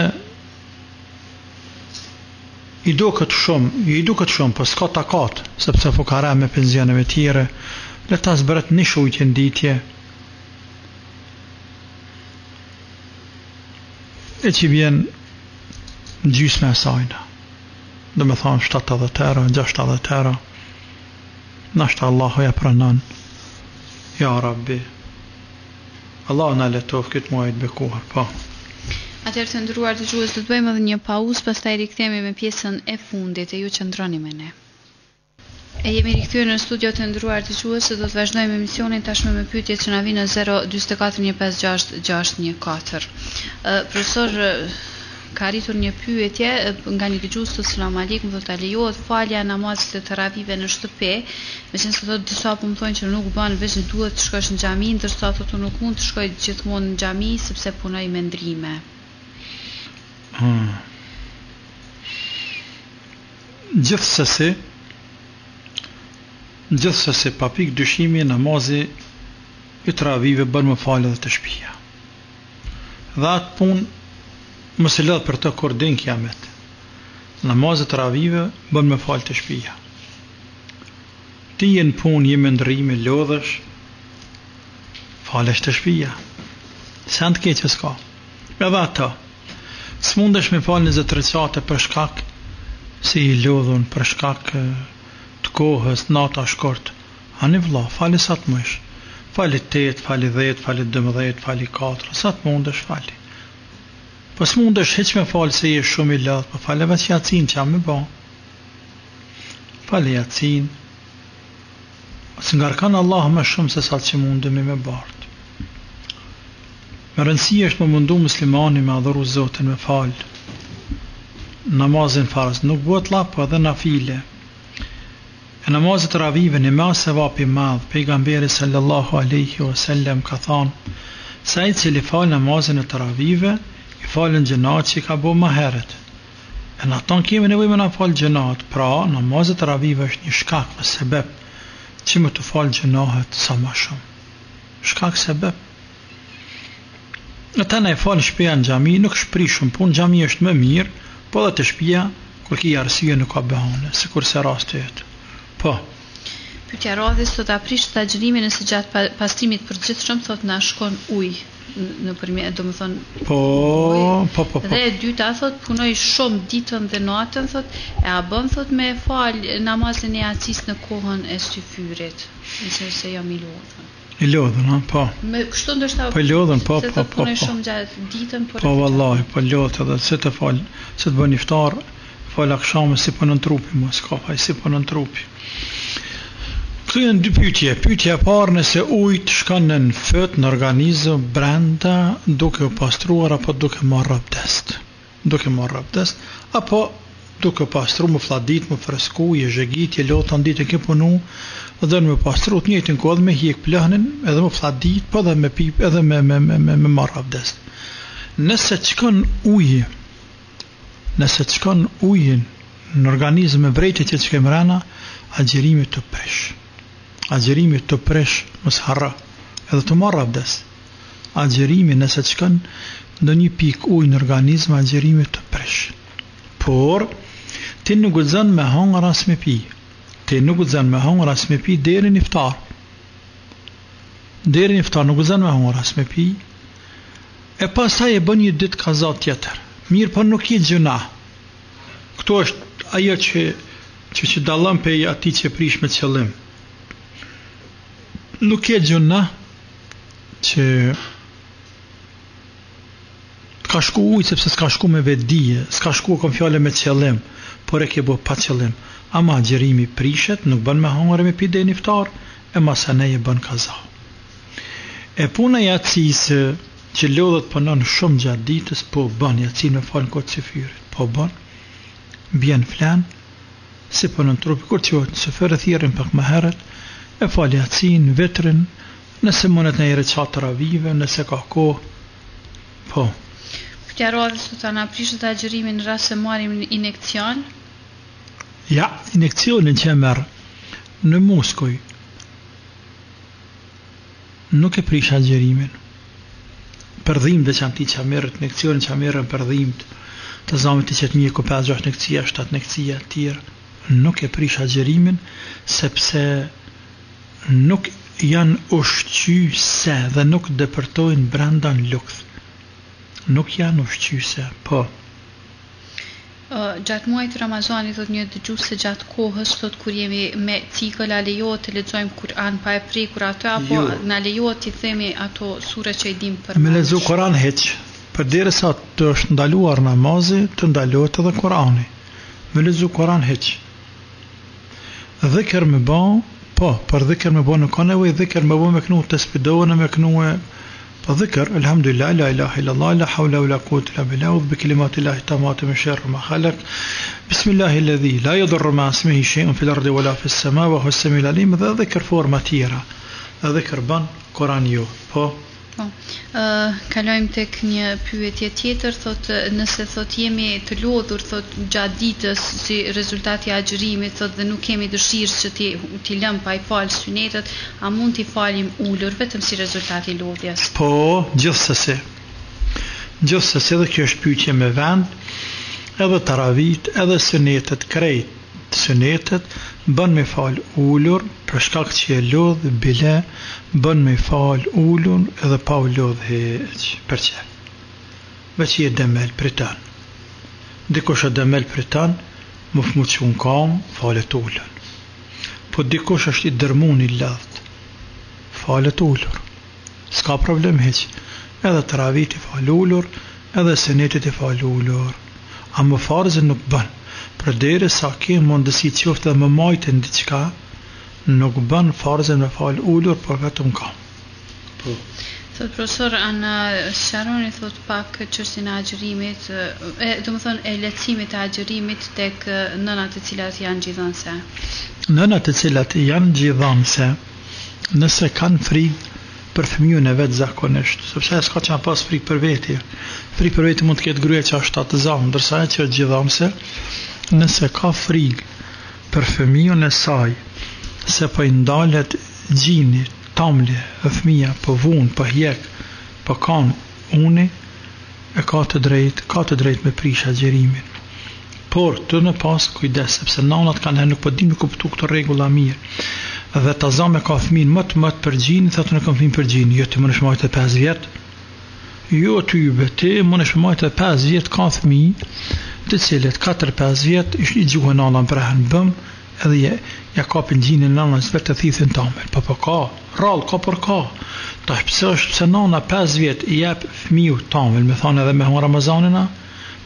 i do këtë shumë, për s'ka takat, sepse fukara me penzioneve tjere, le ta zbret një shujtje në ditje, e që vjen gjysme e sajna. Dhe me thonë 70 euro, 60 euro, nashta Allahu ja pranon. Ja Rabbi, Allah në letof këtë muajt bekuar, po. Atëherë të nderuar dëgjues, do të bëjmë edhe një pauzë, pastaj rikthehemi me pjesën e fundit, e ju qëndroni me ne. E jemi rikthyer në studio të nderuar dëgjues, do të vazhdojmë emisionin tashmë me pyetjet që na vinë në 044 156 614. Profesor, ka arritur një pyetje nga një dëgjues, selam aleikum, do ta lejohet falja e namazit të teravive në shtëpi, meqense thotë disa po më thonë që nuk bën, veç duhet të shkosh në xhami, ndërsa thotë nuk mund të shkoj gjithmonë në xhami sepse punoj me ndrime. Gjithsesi pa pikë dyshimi namazi i teravive bën më falë dhe të shtëpia. Dhe atë punë mos e lodh për të kur din kiamet. Namazet teravive bën më falë të shtëpia. Ti je në punë, je me ndrime, lodhesh, falesh të shtëpia. Sa të keq s'ka. Edhe ato. S'mundesh me falë 20 recate për shkak se i lodhun, për shkak të kohës, nata shkort. Ani vlla, fali sa të mësh. Fali 8, fali 10, fali 12, fali 4, sa të mundesh fali. Po s'mundesh hiç me falë se je shumë i lodh, po fali veç yacin që me bë. Fali yacin. Së ngarkan Allah më shumë se sa që mundemi me bart. Me rëndësi është më mundu muslimani me adhuru Zotin me falë. Namazin farz nuk bëhet lap, po edhe nafile. E namazit teravive një ma se vapi madh, pejgamberi sallallahu alaihi wasallam ka thonë, sa i cili falë namazin e teravive, i falën gjënat që i ka bo më heret. E në aton kemi nevojë me na falë gjënat, pra namazit teravive është një shkak me sebeb, që më të falë gjënahet sa ma shumë. Shkak sebeb. Ata na e falë shpia në xhami, nuk shpri shumë punë, xhami është më mirë, po dhe të shpia, kur ki arsye nuk ka behane, se kurse rast jetë. Po. Pyetja radhës sot aprish të agjërimin nëse gjatë pastrimit përgjithshëm thot na shkon ujë nëpërmjet, domethënë po. Dhe e dyta thot punoj shumë ditën dhe natën thot, e a bën thot me fal namazin e acis në kohën e syfyrit, nëse jam i lodhur. I lodhën, ha, po. Me kështu ndoshta po lodhën, po. Punoj shumë gjatë ditën, po vallahi, po lodh edhe se të fal, se të bën iftar, fal akşam si punon trupi, mos ka faj si punon trupi. Këtu janë dy pyetje. Pyetja e parë, nëse ujë shkon në fët, në organizëm brenda, duke u pastruar apo duke marrë abdest. Duke marrë abdest apo duke pastru më fladit, më fresku, je zhegit, je lotan ditë ke punu, dhe në më pastru të njëjtën kohë me hjek plahnin, edhe më fladit, po edhe me pip, edhe me marrë abdest. Nëse çkon ujin në organizëm e vrejtje që kemë rana, agjerimi të presh. Agjerimi të presh mos harra, edhe të marrë abdest. Agjerimi nëse çkon ndonjë pik ujë në organizëm, agjerimi të presh. Por ti nuk guxon me hangër as me pi. Ti nuk guxon me hangër as me pi deri në iftar. Deri në iftar nuk guxon me hangër as me pi. E pastaj e bën një ditë kaza tjetër. Mirë, po nuk je gjuna. Kto është ajo që dallon pe atij që prish me qëllim. Nuk je gjuna që ka shku ujtë sepse s'ka shku me vetdije, s'ka shku kom fjale me qëllim, por e ke bo pa qëllim. Ama gjerimi prishet, nuk bën me hangre me pide e niftar, e masanej e bën kaza. E puna e jacisë që lodhët pënon shumë gjatë ditës, po bën jacin me falën këtë sefyrit, po bën, bjen flan, si pënon trupi, kur që në sefyrit thjerën pak më heret, e falë jacin, vetrin, nëse mënet në jere qatë ravive, nëse ka kohë, po. Këtja radhe së të anaprishët agjërimin në rrasë se marim injekcion? Ja, injekcionin që merë në muskuj nuk e prish agjërimin. Përdhim dhe që anti që merët injekcionin që merën përdhim të zamit të qëtë 1,5-6 injekcija, 7 injekcija tjera, nuk e prish agjërimin sepse nuk janë ushqyse dhe nuk depërtojnë brenda në lukth. Nuk janë ushqyse, po. Gjatë muajit Ramazani, thot një dëgjues se gjatë kohës, thot kur jemi me cikël, a lejohet të lexojmë Kur'an pa e prekur ato, apo na lejohet të themi ato sure që i dim për me lexu Kur'an hiç. Përderisa të është ndaluar namazi, të ndalohet edhe Kur'ani. Me lexu Kur'an hiç. Dhikr me bë, po, për dhikr me bë nuk ka nevojë dhikr me bë me kënu të spidohen me kënu po dhikr, alhamdulillah, la ilaha illallah, la hawla wala quwwata illa billah, bi kalimatillahi tammati min sharri ma khalaq. Bismillahi alladhi la yadurru ma ismihi shay'un fil ardi wala fis samaa wa huwa as-sami'ul alim. Dhe dhikr forma tjera. Dhe dhikr ban Kur'an jo, po. Po. Kalojmë tek një pyetje tjetër, thot nëse thot jemi të lodhur thot gjatë ditës si rezultati i agjërimit, thot dhe nuk kemi dëshirë që ti lëm pa i fal sunetet, a mund t'i falim ulur vetëm si rezultati i lodhjes? Po, gjithsesi. Gjithsesi, edhe kjo është pyetje me vend, edhe taravit, edhe sunetet krejt. Sunetet bën me fal ulur për shkak që e lodh bile, bën me fal ulur edhe pa u lodh hiç për çe. Veç je demel pritan. Dikush e demel pritan, më fmuçun kam, falet ulur. Po dikush është i dërmun i ladht, falet ulur. S'ka problem hiç. Edhe taravit i fal ulur, edhe sunetet i fal ulur. A më farzën nuk bën. Për deri sa ke mundësi qoftë dhe më majtën diçka, nuk bën farzën me fal ulur, por vetëm kam. Po. Thot profesor, anë sqaroni thot pak çështjen e agjërimit, domethënë e lehtësimit të agjërimit tek nënat të cilat janë gjithënse. Nënat të cilat janë gjithënse, nëse kanë frikë për fëmijën e vet zakonisht, sepse s'ka që pas frikë për veti. Frikë për veti mund të ketë gruaja që është atë zanë, ndërsa ajo që është gjithënse, nëse ka frikë për fëmijën e saj, se po i ndalet gjini, tamli, fëmija, po vunë, po hjek, po kanë uni, e ka të drejt me prish agjërimin. Por të në pas kujdes, sepse nanat kanë nuk po di nuk kuptu këto rregulla mirë. Dhe ta zame ka fëmin më të për gjini, thotë në kam fëmin për gjini, jo ti më nëshë majtë e 5 vjetë, jo ty ti më nëshë majtë e 5 vjetë ka fëmi, të cilët 4-5 vjetë, ishtë i gjuhë nana më prehen bëm, edhe ja kapin gjini nana në svertë të thithin tamel, po ka, rallë ka për ka, ta pëse nana 5 vjetë i jep fëmiu tamel, me thonë edhe me hon Ramazanina,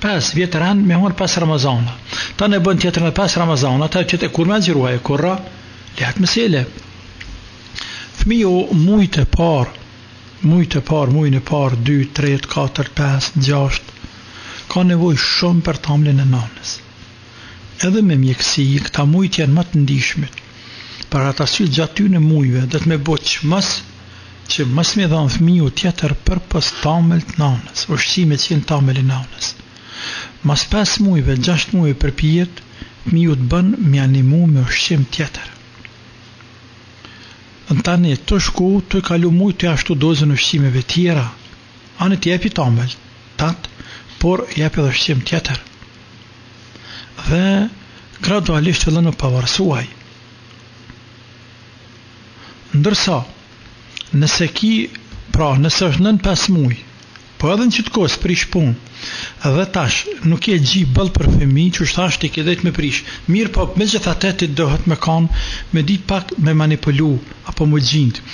5 vjetë rend me hon 5 Ramazana, ta ne bën tjetër në 5 Ramazana, ta që të kur me gjirua e kurra, lehat mësele. Fëmiu mujtë e parë, mujnë e parë, 2, 3, 4, 5, 6, ka nevoj shumë për tamlin e nanës. Edhe me mjekësi, këta mujtë janë më të ndishmit. Për ata sy gjatë ty në mujve, dhe të me bo që mës me dhanë fëmiu tjetër për pës tamel të nanës, ushqime që jenë tamel i nanës. Mas 5 mujve, 6 mujve për pjetë, fëmiu të bën me animu me ushqim tjetër. Në tani të shku, të kalu mujtë të ashtu dozën ushqimeve tjera. Anë të jepi tamel, tatë, por jepi dhe ushqim tjetër. Dhe gradualisht të lënë pavarësuaj. Ndërsa, nëse nëse është nën 5 muj, po edhe në qëtë kohës prish punë, edhe tash nuk e gji bëll për fëmi, që është ashtë i ke dhejt me prish. Mirë, po me gjithatetit dohet me kanë, me dit pak me manipulu, apo më gjindë.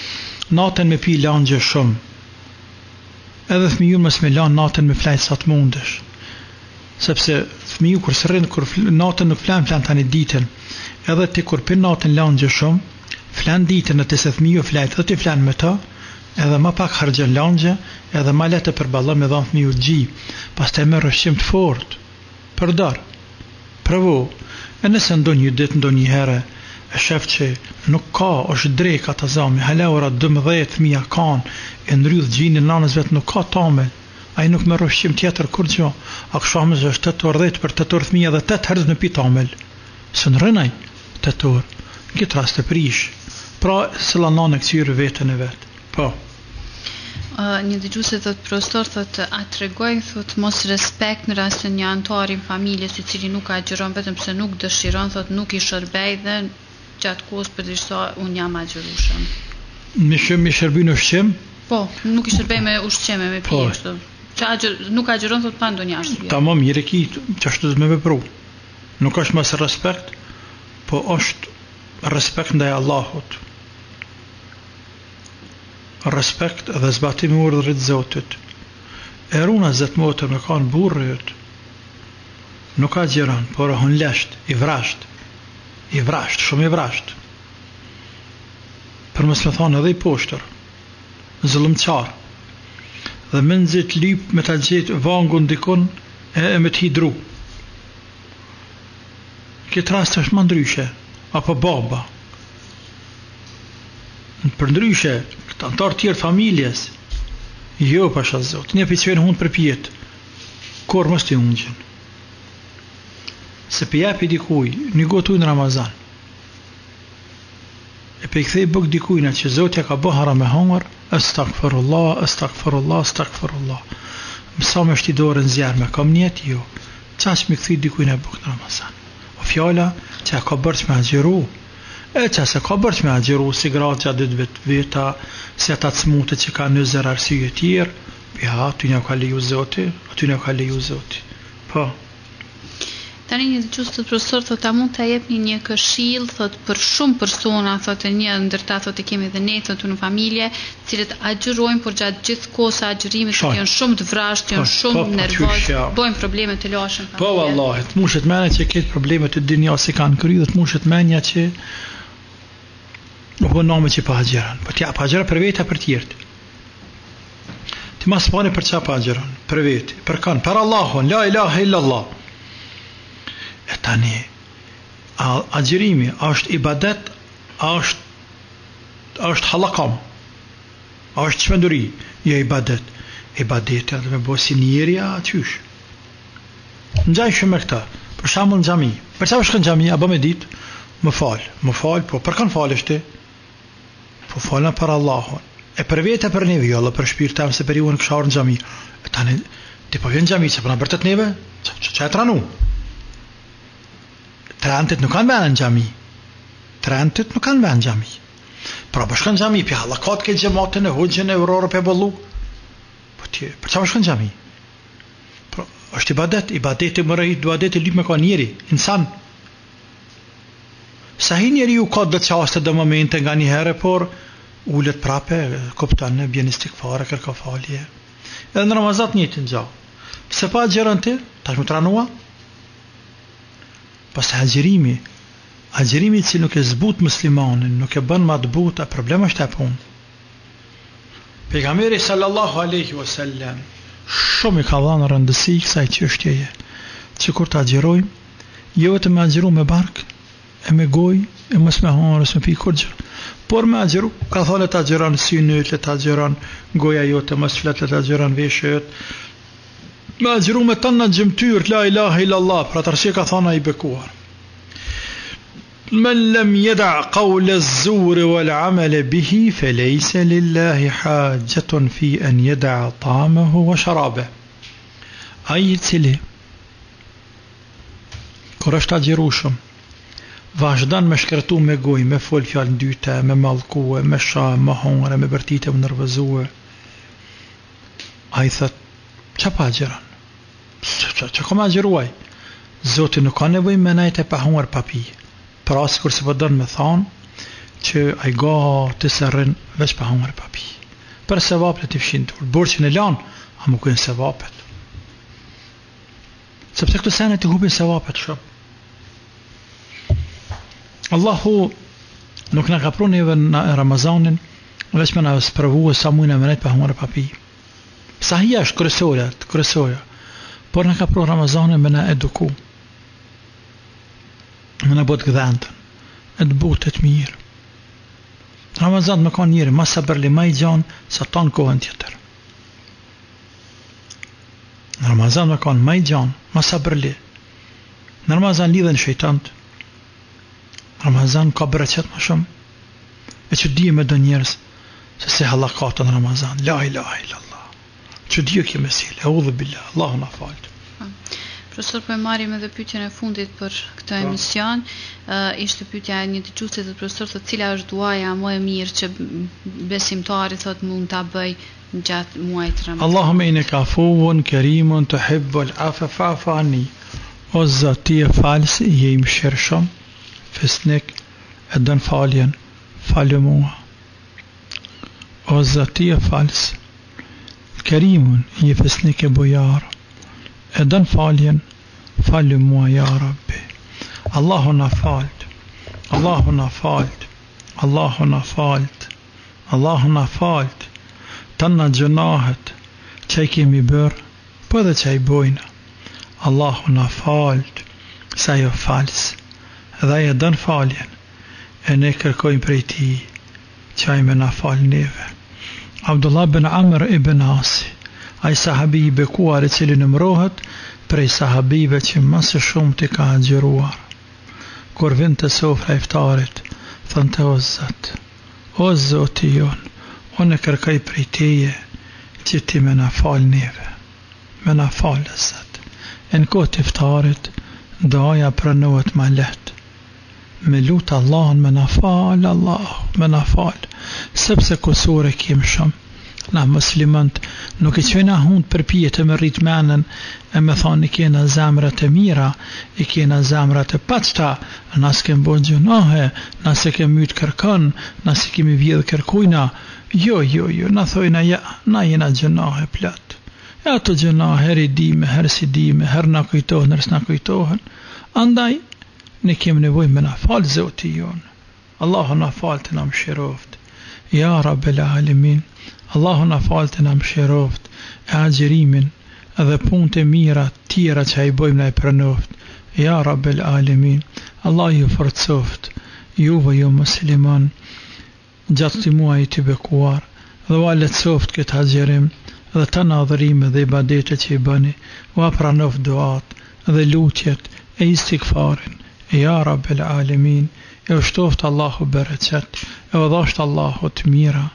Natën me pi langje shumë, edhe fëmiju mos me lanë natën me flajt sa të mundesh. Sepse fëmiju kur sërrin, kur natën nuk flan tani ditën. Edhe ti kur për natën lanë gjë shumë, flan ditën e të se fëmiju flajt dhe ti flan me ta, edhe ma pak hargjën lanë edhe ma letë për balla me dhanë fëmiju gji. Pas të e me rëshqim të fort, për darë, provo. E nëse ndo një dit, ndo një herë, e shef që nuk ka, është drejka të zami, hala ora 12.000 kanë, e ndrydh gjinin nanës vetë nuk ka tamel, a i nuk me rëshqim tjetër kur gjo, a këshamës është 8 orë 10 për 8 orë thmija dhe 8 herës në pi tamel, së në rënaj 8 orë, në këtë rast të prish, pra së la nanë e kësyrë vetën e vetë, po. Një dëgjuese thot profesor thot a tregojnë thot mos respekt në rast se një antari në familjes i cili nuk agjeron vetëm pse nuk dëshiron thot nuk i shërbej dhe gjatë kohës përderisa unë jam agjërueshëm. Me shërbim në ushqim? Po, nuk i shërbej me ushqime me pije kështu. Nuk agjeron thot pa ndonjë arsye. Tamam, mirë ki, ç'është me vepru. Nuk është mos respekt, po është respekt ndaj Allahut. Respekt dhe zbatimi urdhrit Zotit. E runa zet motër me kanë burrët. Nuk ka gjeran, por e hun lesht, i vrasht, shumë i vrasht. Për mësë me thonë edhe i poshtër, zullumqar. Dhe me nëzit lyp me ta gjetë vangun dikun e me t'hidru. Këtë rast është më ndryshe, apo baba. Për ndryshe, këtë antarë tjerë familjes, jo pasha Zot, një pëjqenë hundë për pjetë, kur mos t'i ungjën. Se për japi dikuj, një gotu në Ramazan, e për i kthej bëk dikujna që Zotja ka bëhara me hongër, Astagfirullah, astagfirullah, astagfirullah. Mësa me shti dorën zjarë me kam njetë, jo, qash me kthej dikujna bëk në Ramazan. O fjalla që ka bërç me agjeru, e që se ka bërç me agjeru si gratë gjatë dytë veta, se ata të smutë që ka 20 arsye tjerë, ja, ty një ka leju Zoti, po. Tani një dëgjues të profesor thot a mund ta jepni një këshill thot për shumë persona thot e një ndërta thot e kemi dhe ne thot në familje, të cilët agjërojnë por gjatë gjithë kohës së agjërimit janë shumë të vrashtë, janë shumë nervozë, bojnë probleme të lashën familje. Po vallahi, të mushet menja që këtë probleme të dinja si kanë kry dhe të mushet menja që nuk nome që pa agjeran, po t'ja pa agjeran për vete për tjertë. Ti ma spani për qa pa agjeran, për vete, për kanë, për Allahun, la ilaha illallah. E tani, agjerimi është ibadet, është halakam, është çmenduri, jo ibadet. Ibadet edhe me bo si njerja qysh. Në gjaj shumë me këta, për shembull në xhami. Për çfarë shkon në xhami, a bë me ditë, më fal, po për kanë falësh ti? Po falna për Allahun. E për vete për neve, jo, për shpirtin se për ju në këshar në xhami. E tani, ti po vjen në xhami, çfarë bën vërtet neve? Ç'a tranu? Trentit nuk kanë vënë në xhami. Pra po shkon në xhami, pi hallakat ke xhamatën e hoxhën e urorë pe bollu. Po ti, për çfarë shkon në xhami? Po është ibadeti më rëndë, ibadeti lyp me ka njeri, insan. Sa hi njeri u ka dhe qaste dhe momente nga një herë, por ullet prape, kupton, bjen istikfare, kërka falje. Edhe në Ramazat njëtë në gjau. Se pa agjerën ti, tash më tranua, pas agjerimi që nuk e zbut muslimanin, nuk e bën ma të but, a problem është e punë. Pejgamberi sallallahu alaihi wasallam shumë i ka dhënë rëndësi kësaj çështjeje, që kur të agjerojmë, jo vetëm me agjeru me bark, e me gojë, e mos me harës, me pi kur gjë, por me agjeru, ka thonë të agjeron synët, të agjeron goja jote, mos flet të agjeron veshët, me agjeru me të në gjëmtyrt, la ilaha illallah, pra të rëshje ka thona i bekuar. Men lem jeda qawle zure wal amele bihi, fe lejse lillahi hajjetun fi en jeda tamahu wa sharabe. Aji cili, kur është agjeru shumë, vazhdan me shkretu me goj, me fol fjallë dyte, me malkue, me sha, me hongre, me bërtite, me nërvëzue, aji thët, që pa agjeran? Që kom agjeruaj? Zoti nuk ka nevoj me najt e pa hunger papi. Pra asë kur se përdojnë me thonë që a i ga të sërën veç pa hunger papi. për sevapet të fshin tur. Borxhin e lan, a më kujnë sevapet. Sepse këto sene të hupin sevapet shumë. Allahu nuk na ka pru neve në Ramazanin, veç me na spravu sa mujna me nejt pa humar pa pi. Sahia është kryesorja, por na ka pru Ramazanin me na eduku, me na bot gdhentën, e të butet mirë. Ramazan me ka njëri, ma sabërli, ma i gjanë, sa tonë kohën tjetër. Në Ramazan me ka ma i gjanë, ma sabërli. Në Ramazan lidhen shejtant. Ramazan ka bereqet ma shumë. E që dhije me do njerës, se halakata në Ramazan. La ilaha illallah. Që dhije kje mesil, e udhë billah, Allahu na faltë. Profesor, po e marrim edhe pyetjen e fundit për këtë emision. Ishte pyetja e një dëgjuese të profesorit, cila është duaja më e mirë që besimtari thot mund ta bëj gjatë muajit Ramazan. Allahumma innaka afuwun karimun tuhibbul afwa fa'fu anni. O Zot, ti je falës, je i mëshirshëm, fesnik, e don faljen, falë mua. O Zot, ti je falës, karimun, je fesnik e bujar. E dën faljen, falë mua ja Rabbi. Allahu na falt, Allahu na falt, Allahu na falt, Allahu na falt. Tëna gjënahet që i kemi bërë, po edhe që i bojnë. Allahu na falt, sa jo falës, edhe e dën faljen, e ne kërkojmë prej ti, që i me na fal neve. Abdullah bin Amr ibn Asi, ai sahabi i bekuar i cili nëmrohet prej sahabive që më së shumë të ka agjëruar. Kur vind të sofra iftarit, thënë të o Zoti jon, unë kërkoj prej teje që ti me na fal neve, me na fal Zot. Në kohë të iftarit, doja pranohet ma lehtë. Me lutë Allahun me na fal, Allah, me na fal, sepse kusure kemë shumë. Na muslimant nuk i qena hund për pjetë me rrit menën e me thonë i kena zemrat e mira, i kena zemrat e pachta, na s'kem bo gjunahe, na se kem mytë kërkën, na se kemi vjedhë kërkujna. Jo, na thojna ja, na jena gjunahe plët. E ato gjunahe her i dime, her si dime, her na kujtohen, her s'na kujtohen. Andaj, ne kem nevoj me na falë Zoti jon. Allahu na falë të na mshiroft. Ja Rabbel Alamin, Allahu na falë të na mshiroft e agjerimin edhe punët e mira tjera që a i bojmë na e pranoft. Ja Rabbel Alamin, Allah ju forcoft, juve ju musliman, gjatë të muaj të bekuar, dhe va letësoft këtë agjerim, dhe të nadhërime dhe ibadete që i bëni, va pranoft duat dhe lutjet e istikfarin. Ja Rabbel Alamin, e ushtoft Allahu bereqet, e udhasht Allahu të mira.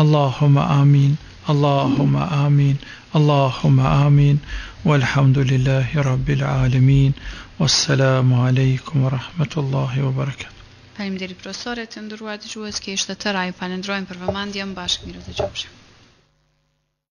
Allahumma amin, Allahumma amin, Allahumma amin, walhamdulillahi rabbil alamin, wassalamu alaikum wa rahmatullahi wa barakatuh. Faleminderit profesore, të nderuar dëgjues, kishte tëra, ju falenderojmë për vëmendjen, bashkë mirë të qofshim.